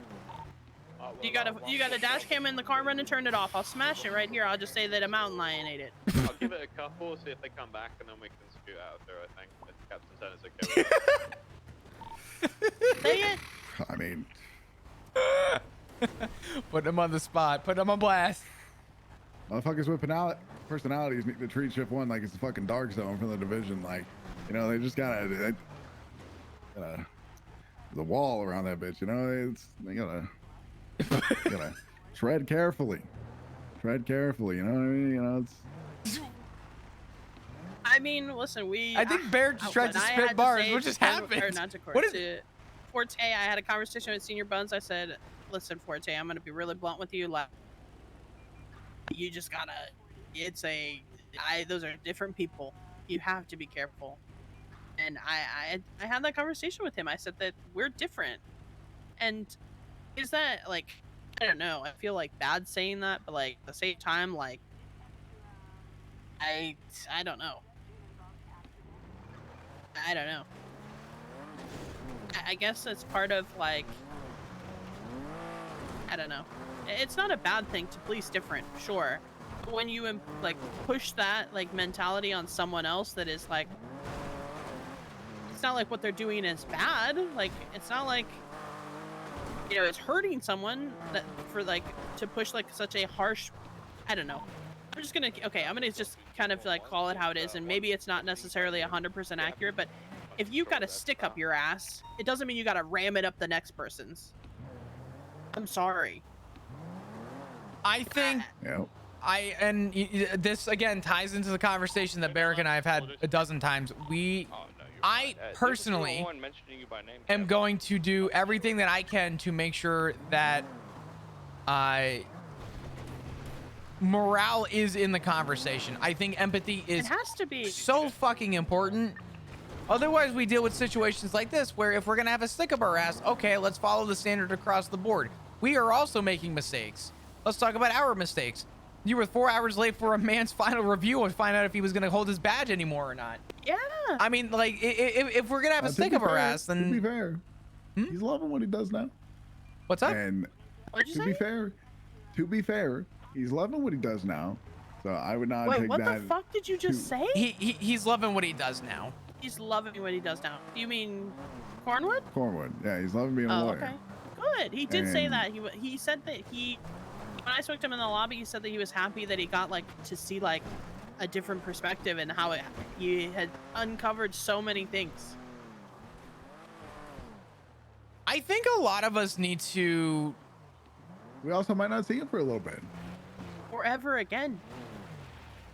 S1: You got a dash cam in the car, run and turn it off. I'll smash it right here. I'll just say that a mountain lion ate it.
S2: I'll give it a couple, see if they come back, and then we can scoot out of there, I think. If Captain Turner's okay with
S1: Say it.
S5: I mean,
S4: put him on the spot. Put him on blast.
S5: Motherfuckers with personalities need to treat shift 1 like it's a fucking dark zone from the division. Like, you know, they just gotta the wall around that bitch. You know, they gotta tread carefully. Tread carefully. You know what I mean? You know, it's.
S1: I mean, listen,
S4: I think Barrett just tried to spit bars. What just happened?
S1: What is it? Forte, I had a conversation with Senior Buns. I said, listen, Forte, I'm going to be really blunt with you. Like, you just gotta, those are different people. You have to be careful. And I had that conversation with him. I said that we're different. And is that, like, I don't know. I feel like bad saying that, but, like, at the same time, like, I don't know. I don't know. I guess it's part of, like, I don't know. It's not a bad thing to police different, sure. But when you, like, push that, like, mentality on someone else that is, like, it's not like what they're doing is bad. Like, it's not like, you know, it's hurting someone that for, like, to push, like, such a harsh, I don't know. I'm just gonna, okay, I'm gonna just kind of, like, call it how it is, and maybe it's not necessarily 100% accurate, but if you got a stick up your ass, it doesn't mean you gotta ram it up the next person's. I'm sorry.
S4: I think this again ties into the conversation that Barrick and I have had a dozen times. I personally am going to do everything that I can to make sure that morale is in the conversation. I think empathy is
S1: It has to be
S4: so fucking important. Otherwise, we deal with situations like this where if we're gonna have a stick up our ass, okay, let's follow the standard across the board. We are also making mistakes. Let's talk about our mistakes. You were 4 hours late for a man's final review and find out if he was gonna hold his badge anymore or not.
S1: Yeah.
S4: I mean, like, if we're gonna have a stick up our ass, then
S5: to be fair, he's loving what he does now.
S4: What's up?
S5: And
S1: What'd you say?
S5: To be fair, he's loving what he does now. So I would not take that.
S1: Wait, what the fuck did you just say?
S4: He's loving what he does now.
S1: He's loving what he does now. Do you mean Cornwood?
S5: Cornwood, yeah, he's loving being a lawyer.
S1: Okay. Good. He did say that. He said that when I spoke to him in the lobby, he said that he was happy that he got like to see like a different perspective and how he had uncovered so many things.
S4: I think a lot of us need to.
S5: We also might not see him for a little bit.
S1: Or ever again.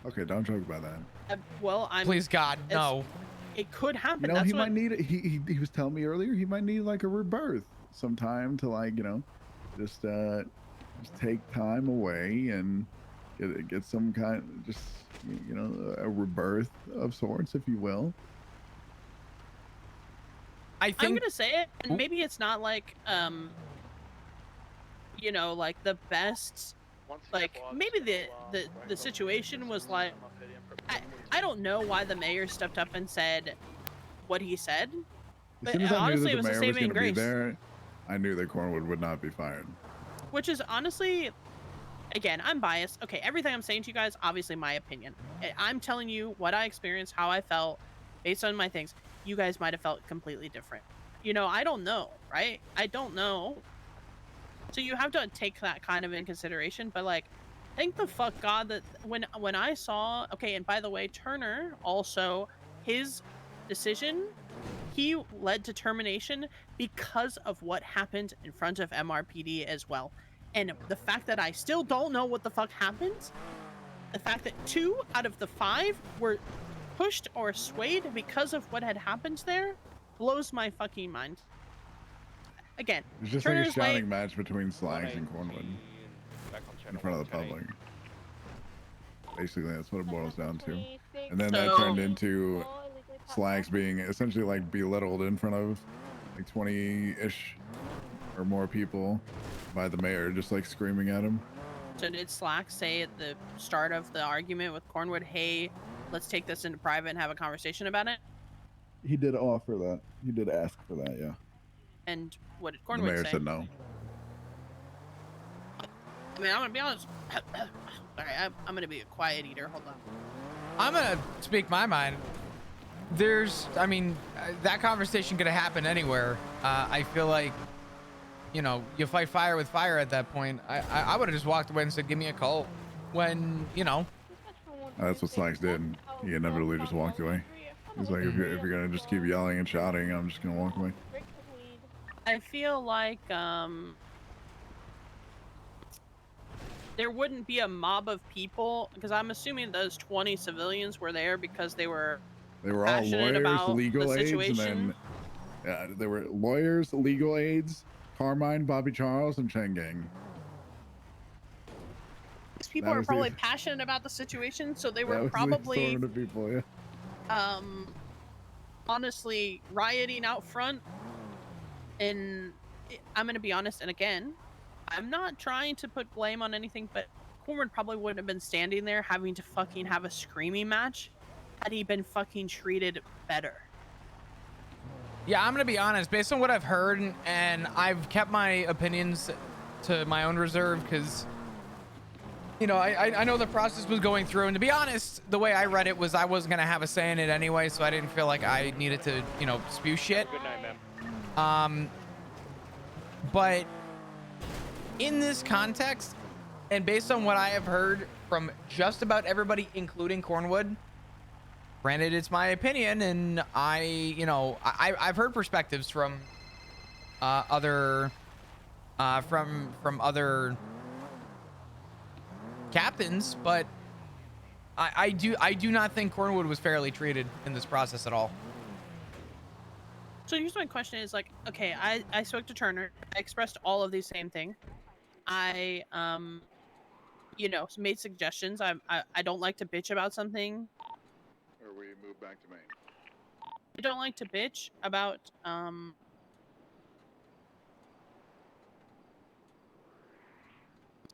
S5: Okay, don't joke about that.
S4: Please God, no.
S1: It could happen.
S5: You know,
S1: That's
S5: he might need. He was telling me earlier he might need like a rebirth sometime to like just take time away and get some kind just a rebirth of sorts, if you will.
S1: I'm gonna say it, and maybe it's not like like the best. Like maybe the situation was like I don't know why the mayor stepped up and said what he said,
S5: As
S1: but
S5: soon as I knew
S1: honestly
S5: that
S1: it was
S5: the
S1: a
S5: mayor was
S1: saving
S5: going to be
S1: grace.
S5: there, I knew that Cornwood would not be fired.
S1: Which is honestly, again, I'm biased. Okay, everything I'm saying to you guys, obviously my opinion. I'm telling you what I experienced, how I felt, based on my things. You guys might have felt completely different. I don't know, right? I don't know. So you have to take that kind of in consideration. But like, thank the fuck God that when I saw, okay, and by the way, Turner also, his decision, he led to termination because of what happened in front of MRPD as well. And the fact that I still don't know what the fuck happened, the fact that 2 out of the 5 were pushed or swayed because of what had happened there, blows my fucking mind. Again,
S5: it's just
S1: Turner's
S5: like a shouting match between Slags and Cornwood in front of the public. Basically, that's what it boils down to. And then that turned into Slags being essentially like belittled in front of like 20-ish or more people by the mayor, just like screaming at him.
S1: So did Slack say at the start of the argument with Cornwood, hey, let's take this into private and have a conversation about it?
S5: He did offer that. He did ask for that, yeah.
S1: And what did
S5: The
S1: Cornwood
S5: mayor
S1: say?
S5: said no.
S1: I mean, I'm gonna be honest. Sorry, I'm gonna be a quiet eater. Hold on.
S4: I'm gonna speak my mind. That conversation could have happened anywhere. I feel like, you fight fire with fire at that point. I would have just walked away and said, give me a call. When,
S5: That's what Slags did. He inevitably just walked away. He's like, if you're gonna just keep yelling and shouting, I'm just gonna walk away.
S1: I feel like there wouldn't be a mob of people, because I'm assuming those 20 civilians were there because they were
S5: all
S1: passionate
S5: lawyers,
S1: about
S5: legal
S1: the
S5: aids,
S1: situation.
S5: and then they were lawyers, legal aids, Carmine, Bobby Charles, and Chang Gang.
S1: These people are probably passionate about the situation, so they were probably
S5: the people, yeah.
S1: Honestly rioting out front. And I'm gonna be honest, and again, I'm not trying to put blame on anything, but Cornwood probably wouldn't have been standing there having to fucking have a screaming match had he been fucking treated better.
S4: Yeah, I'm gonna be honest. Based on what I've heard, and I've kept my opinions to my own reserve, because I know the process was going through, and to be honest, the way I read it was I wasn't gonna have a say in it anyway, so I didn't feel like I needed to spew shit.
S2: Good night, man.
S4: But in this context, and based on what I have heard from just about everybody, including Cornwood, granted it's my opinion, and I've heard perspectives from other captains, but I do not think Cornwood was fairly treated in this process at all.
S1: So here's my question is like, okay, I spoke to Turner. I expressed all of these same things. I you know, made suggestions. I don't like to bitch about something.
S5: Or we move back to Maine.
S1: I don't like to bitch about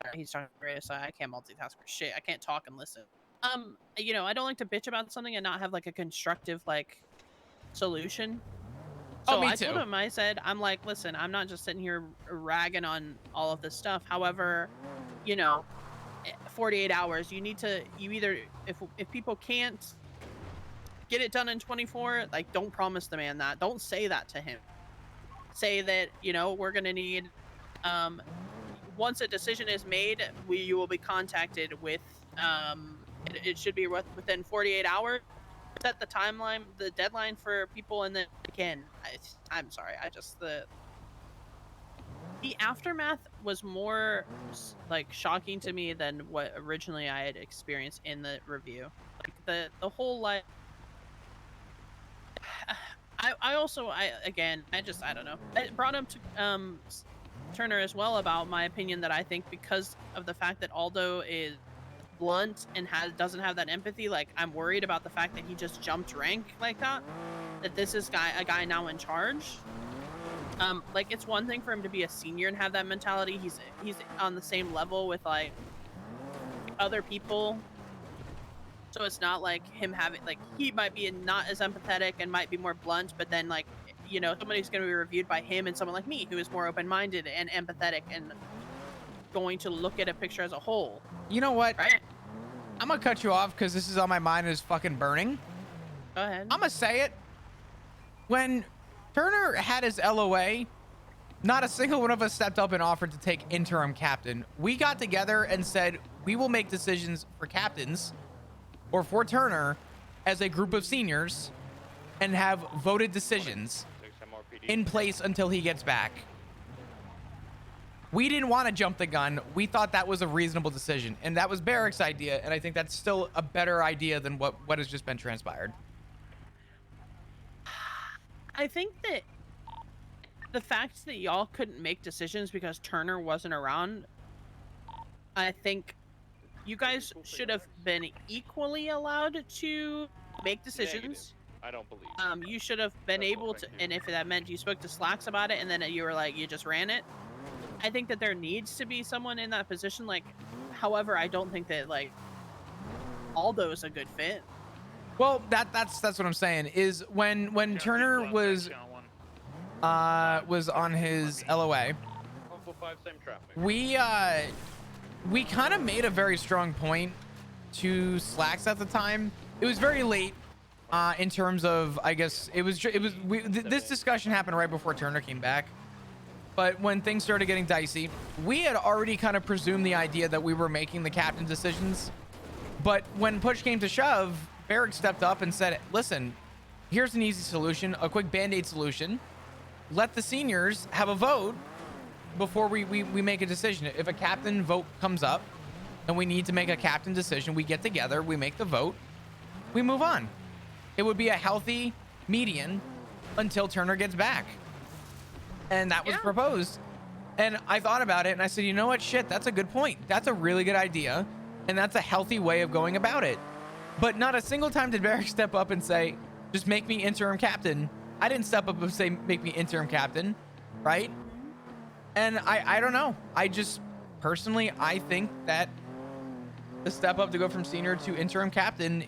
S1: Sorry, he's talking to radio, so I can't multitask for shit. I can't talk and listen. You know, I don't like to bitch about something and not have like a constructive like solution. So
S4: me
S1: I
S4: too.
S1: told him, I said, I'm like, listen, I'm not just sitting here ragging on all of this stuff. However, you know, 48 hours, you either, if people can't get it done in 24, like, don't promise the man that. Don't say that to him. Say that, you know, we're going to need, once a decision is made, you will be contacted with, it should be within 48 hours. Set the timeline, the deadline for people, and then again, I'm sorry, the aftermath was more like shocking to me than what originally I had experienced in the review. Like the whole like, I also I don't know. I brought up to Turner as well about my opinion that I think because of the fact that Aldo is blunt and doesn't have that empathy, like I'm worried about the fact that he just jumped rank like that, that this is a guy now in charge. Like it's one thing for him to be a senior and have that mentality. He's on the same level with like other people, so it's not like him having like, he might be not as empathetic and might be more blunt, but then like, you know, somebody's going to be reviewed by him and someone like me who is more open-minded and empathetic and going to look at a picture as a whole.
S4: You know what?
S1: Right?
S4: I'm gonna cut you off because this is on my mind and is fucking burning.
S1: Go ahead.
S4: I'm gonna say it. When Turner had his LOA, not a single one of us stepped up and offered to take interim captain. We got together and said we will make decisions for captains or for Turner as a group of seniors and have voted decisions in place until he gets back. We didn't want to jump the gun. We thought that was a reasonable decision, and that was Barrick's idea, and I think that's still a better idea than what has just been transpired.
S1: I think that the fact that y'all couldn't make decisions because Turner wasn't around, I think you guys should have been equally allowed to make decisions.
S2: Negative. I don't believe.
S1: You should have been able to, and if that meant you spoke to Slacks about it and then you were like, you just ran it. I think that there needs to be someone in that position. Like, however, I don't think that like Aldo's a good fit.
S4: Well, that's what I'm saying is when Turner was on his LOA, we kind of made a very strong point to Slacks at the time. It was very late in terms of, I guess this discussion happened right before Turner came back. But when things started getting dicey, we had already kind of presumed the idea that we were making the captain decisions. But when push came to shove, Barrick stepped up and said, listen, here's an easy solution, a quick band-aid solution. Let the seniors have a vote before we make a decision. If a captain vote comes up and we need to make a captain decision, we get together, we make the vote, we move on. It would be a healthy median until Turner gets back. And that was proposed. And I thought about it and I said, you know what? Shit, that's a good point. That's a really good idea. And that's a healthy way of going about it. But not a single time did Barrick step up and say, just make me interim captain. I didn't step up and say, make me interim captain. Right? And I don't know. I just personally, I think that the step up to go from senior to interim captain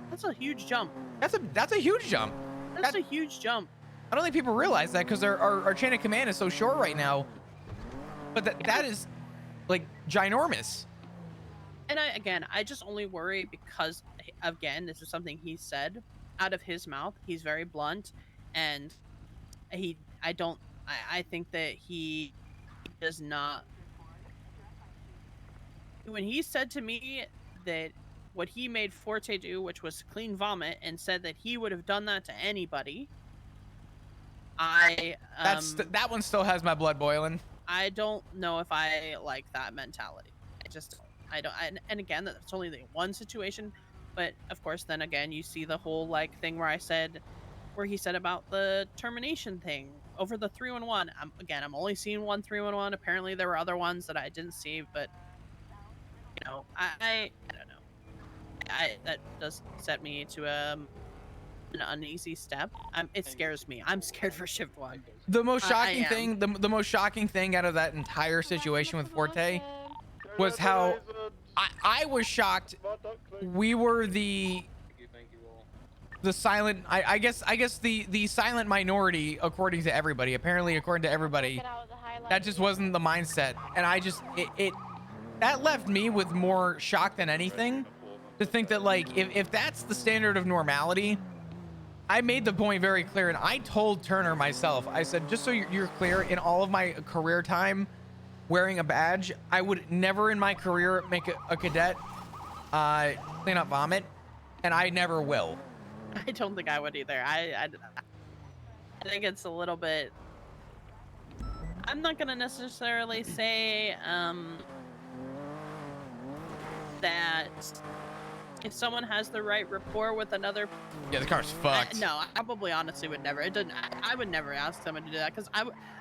S1: that's a huge jump.
S4: That's a huge jump.
S1: That's a huge jump.
S4: I don't think people realize that because our chain of command is so short right now. But that is like ginormous.
S1: And I just only worry because, again, this is something he said out of his mouth. He's very blunt, and I think that he does not. When he said to me that what he made Forte do, which was clean vomit, and said that he would have done that to anybody,
S4: that one still has my blood boiling.
S1: I don't know if I like that mentality. I just don't. and again, that's only the one situation, but of course, then again, you see the whole like thing where he said about the termination thing over the 311. I'm only seeing one 311. Apparently, there were other ones that I didn't see, but I don't know. That does set me to an uneasy step. It scares me. I'm scared for shift 1.
S4: The most
S1: I
S4: shocking
S1: am.
S4: thing, the most shocking thing out of that entire situation with Forte was how I was shocked. We were the silent, I guess the silent minority according to everybody. Apparently, according to everybody, that just wasn't the mindset, and it that left me with more shock than anything to think that like if that's the standard of normality. I made the point very clear, and I told Turner myself, I said, just so you're clear, in all of my career time wearing a badge, I would never in my career make a cadet clean up vomit, and I never will.
S1: I don't think I would either. I think it's a little bit, I'm not gonna necessarily say that if someone has the right rapport with another,
S4: Yeah, the car's fucked.
S1: no, I probably honestly would never. It doesn't. I would never ask someone to do that because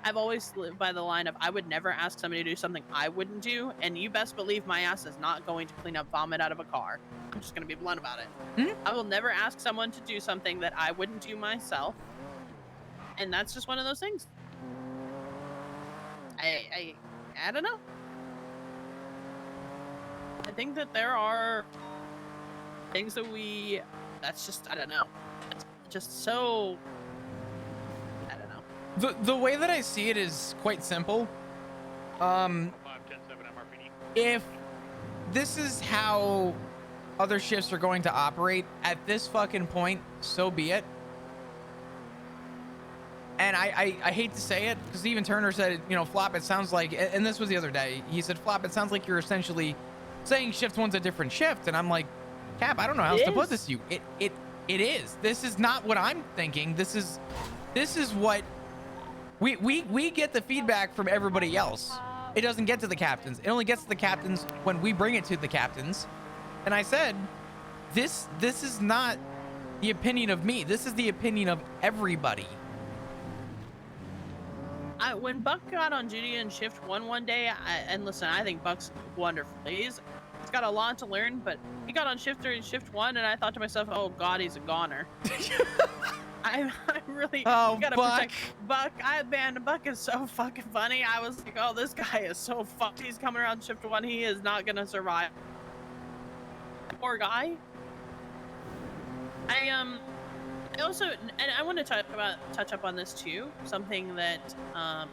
S1: I've always lived by the line of I would never ask somebody to do something I wouldn't do, and you best believe my ass is not going to clean up vomit out of a car. I'm just gonna be blunt about it. I will never ask someone to do something that I wouldn't do myself, and that's just one of those things. I don't know. I think that there are things that that's just, I don't know. It's just so, I don't know.
S4: The way that I see it is quite simple.
S3: 5, 10, 7 MRPD.
S4: If this is how other shifts are going to operate at this fucking point, so be it. And I hate to say it, because even Turner said, Flop, it sounds like, and this was the other day, he said, Flop, it sounds like you're essentially saying shift one's a different shift. And I'm like, Cap, I don't know how else to put this to you. It is. This is not what I'm thinking. This is what we get the feedback from everybody else. It doesn't get to the captains. It only gets to the captains when we bring it to the captains. And I said, this is not the opinion of me. This is the opinion of everybody.
S1: When Buck got on duty in shift 1 one day, and listen, I think Buck's wonderful. He's got a lot to learn, but he got on shift during shift 1, and I thought to myself, oh God, he's a goner. I'm really,
S4: oh,
S1: gotta
S4: Buck.
S1: protect Buck. Buck is so fucking funny. I was like, oh, this guy is so fucked. He's coming around shift 1. He is not gonna survive. Poor guy. I also, and I want to touch up on this too. Something that I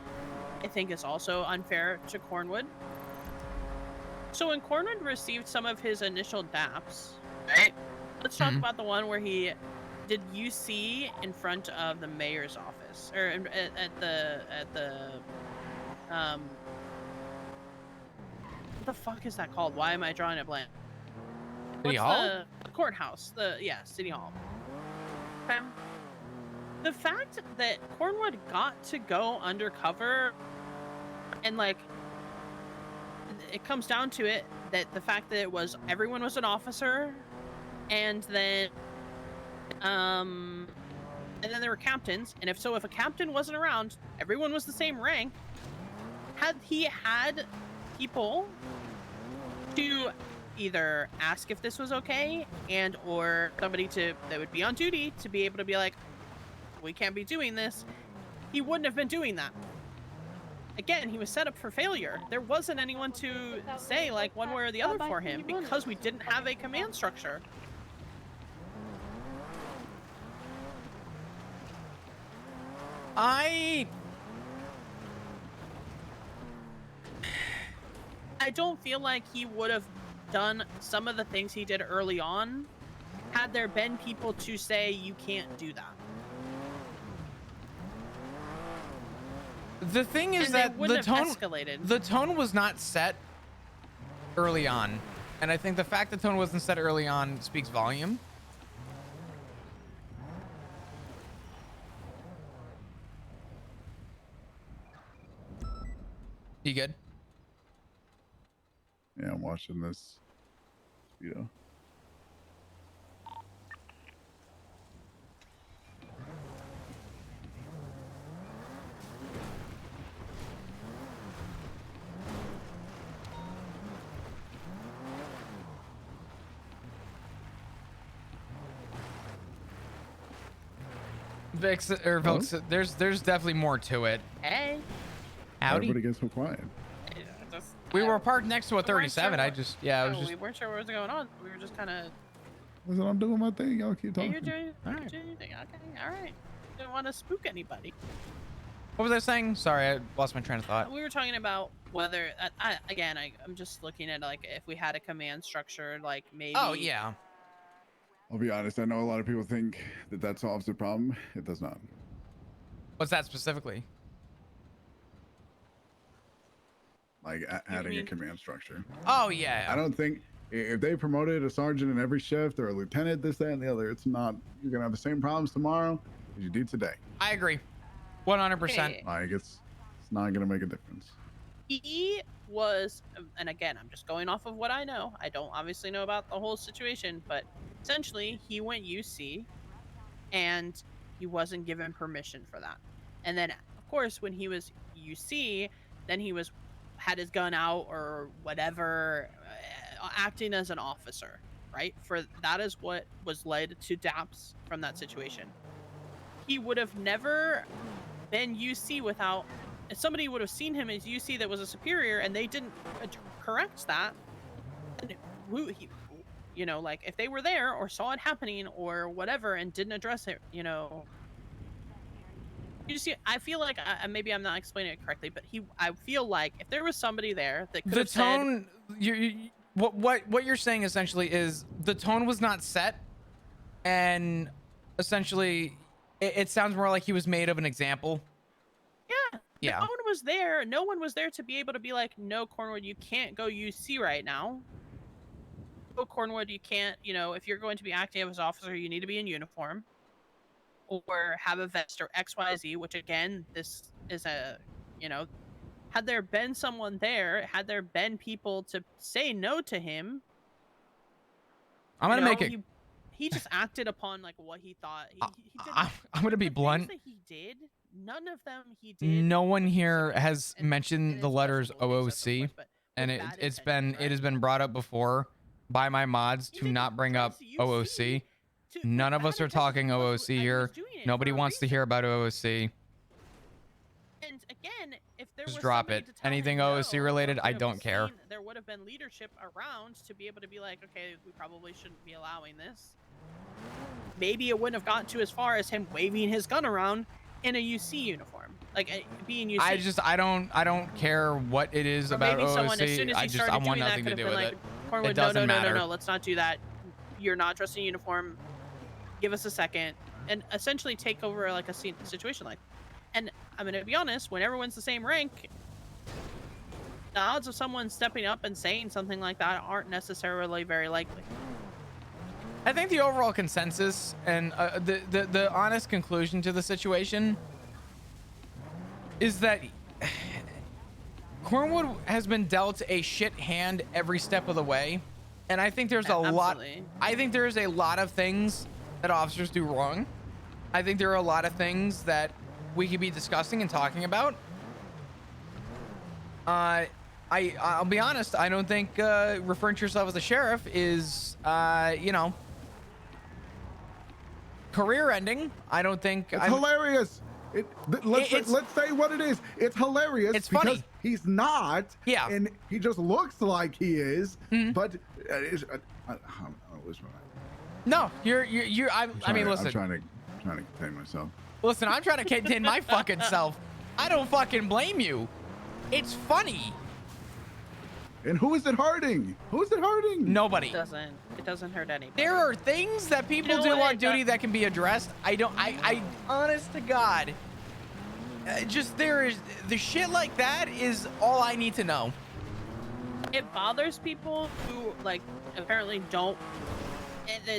S1: think is also unfair to Cornwood. So when Cornwood received some of his initial DAPs, right? Let's talk about the one where he did UC in front of the mayor's office, or at the what the fuck is that called? Why am I drawing a blank?
S4: City Hall?
S1: The courthouse. City Hall. The fact that Cornwood got to go undercover, and like, it comes down to it that the fact that everyone was an officer, and then there were captains, and if a captain wasn't around, everyone was the same rank. Had he had people to either ask if this was okay, and or somebody that would be on duty to be able to be like, we can't be doing this, he wouldn't have been doing that. Again, he was set up for failure. There wasn't anyone to say like one way or the other for him because we didn't have a command structure. I don't feel like he would have done some of the things he did early on had there been people to say you can't do that.
S4: The thing is that the tone was not set early on, and I think the fact the tone wasn't set early on speaks volume. You good?
S5: Yeah, I'm watching this video.
S4: Vix or Vix, there's definitely more to it.
S1: Hey.
S4: Howdy.
S5: Everybody gets so quiet.
S4: We were parked next to a 37. I just, yeah, I was just.
S1: We weren't sure what was going on. We were just kind of.
S5: Listen, I'm doing my thing. Y'all keep talking.
S1: You're doing
S4: All right.
S1: your thing. Okay, all right. Didn't want to spook anybody.
S4: What was I saying? Sorry, I lost my train of thought.
S1: We were talking about whether, I'm just looking at like if we had a command structure, like maybe.
S4: Oh yeah.
S5: I'll be honest. I know a lot of people think that solves the problem. It does not.
S4: What's that specifically?
S5: Like adding a command structure.
S4: Oh yeah.
S5: I don't think if they promoted a sergeant in every shift or a lieutenant, this, that, and the other, it's not. You're gonna have the same problems tomorrow as you do today.
S4: I agree. 100%.
S1: Hey.
S5: Like it's not gonna make a difference.
S1: He was, and again, I'm just going off of what I know. I don't obviously know about the whole situation, but essentially he went UC and he wasn't given permission for that. And then of course when he was UC, then he had his gun out or whatever, acting as an officer, right? For that is what was led to DAPS from that situation. He would have never been UC without, if somebody would have seen him as UC that was a superior and they didn't correct that, and you know, like if they were there or saw it happening or whatever and didn't address it, you know, you see, I feel like maybe I'm not explaining it correctly, but I feel like if there was somebody there that could have
S4: said, what you're saying essentially is the tone was not set, and essentially it sounds more like he was made of an example. Yeah.
S1: No one was there. No one was there to be able to be like, no, Cornwood, you can't go UC right now. No, Cornwood, you can't, you know, if you're going to be acting as an officer, you need to be in uniform or have a vest or XYZ, which again, this is a, you know, had there been someone there, had there been people to say no to him,
S4: I'm going to make it.
S1: He just acted upon like what he thought.
S4: I'm going to be blunt.
S1: That he did, none of them he did.
S4: No one here has mentioned the letters OOC, and it has been brought up before by my mods to not bring up OOC. None of us are talking OOC here. Nobody wants to hear about OOC.
S1: And again, if there was
S4: just drop it. Anything OOC related, I don't care.
S1: There would have been leadership around to be able to be like, okay, we probably shouldn't be allowing this. Maybe it wouldn't have gotten to as far as him waving his gun around in a UC uniform, like being UC.
S4: I don't care what it is about OOC. I want nothing to do with it. It doesn't matter.
S1: No, let's not do that. You're not dressed in uniform. Give us a second, and essentially take over like a situation like. And I'm gonna be honest, when everyone's the same rank, the odds of someone stepping up and saying something like that aren't necessarily very likely.
S4: I think the overall consensus and the honest conclusion to the situation is that Cornwood has been dealt a shit hand every step of the way, and I think there's a lot. I think there's a lot of things that officers do wrong. I think there are a lot of things that we could be discussing and talking about. I'll be honest. I don't think referring to yourself as a sheriff is, you know, career ending. I don't think
S5: it's hilarious. Let's say what it is. It's hilarious.
S4: It's funny.
S5: Because he's not.
S4: Yeah.
S5: And he just looks like he is.
S4: Mm-hmm.
S5: But
S4: no, you're. I mean, listen.
S5: I'm trying to contain myself.
S4: Listen, I'm trying to contain my fucking self. I don't fucking blame you. It's funny.
S5: And who is it hurting? Who is it hurting?
S4: Nobody.
S1: It doesn't hurt anybody.
S4: There are things that people do on duty that can be addressed. I honest to God, just there is the shit like that is all I need to know.
S1: It bothers people who like apparently don't.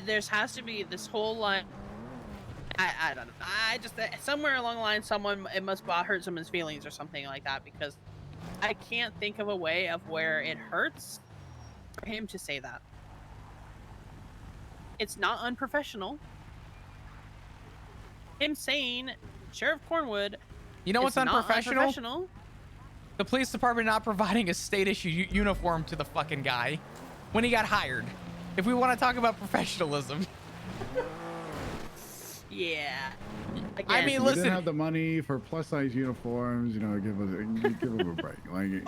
S1: There has to be this whole like. I don't know. I just somewhere along the line, it must hurt someone's feelings or something like that, because I can't think of a way of where it hurts for him to say that. It's not unprofessional. Him saying Sheriff Cornwood.
S4: You know what's unprofessional?
S1: Unprofessional?
S4: The police department not providing a state issue uniform to the fucking guy when he got hired. If we want to talk about professionalism.
S1: Yeah. Again,
S4: I mean,
S5: We
S4: listen.
S5: didn't have the money for plus size uniforms. You know, give him a break. Like.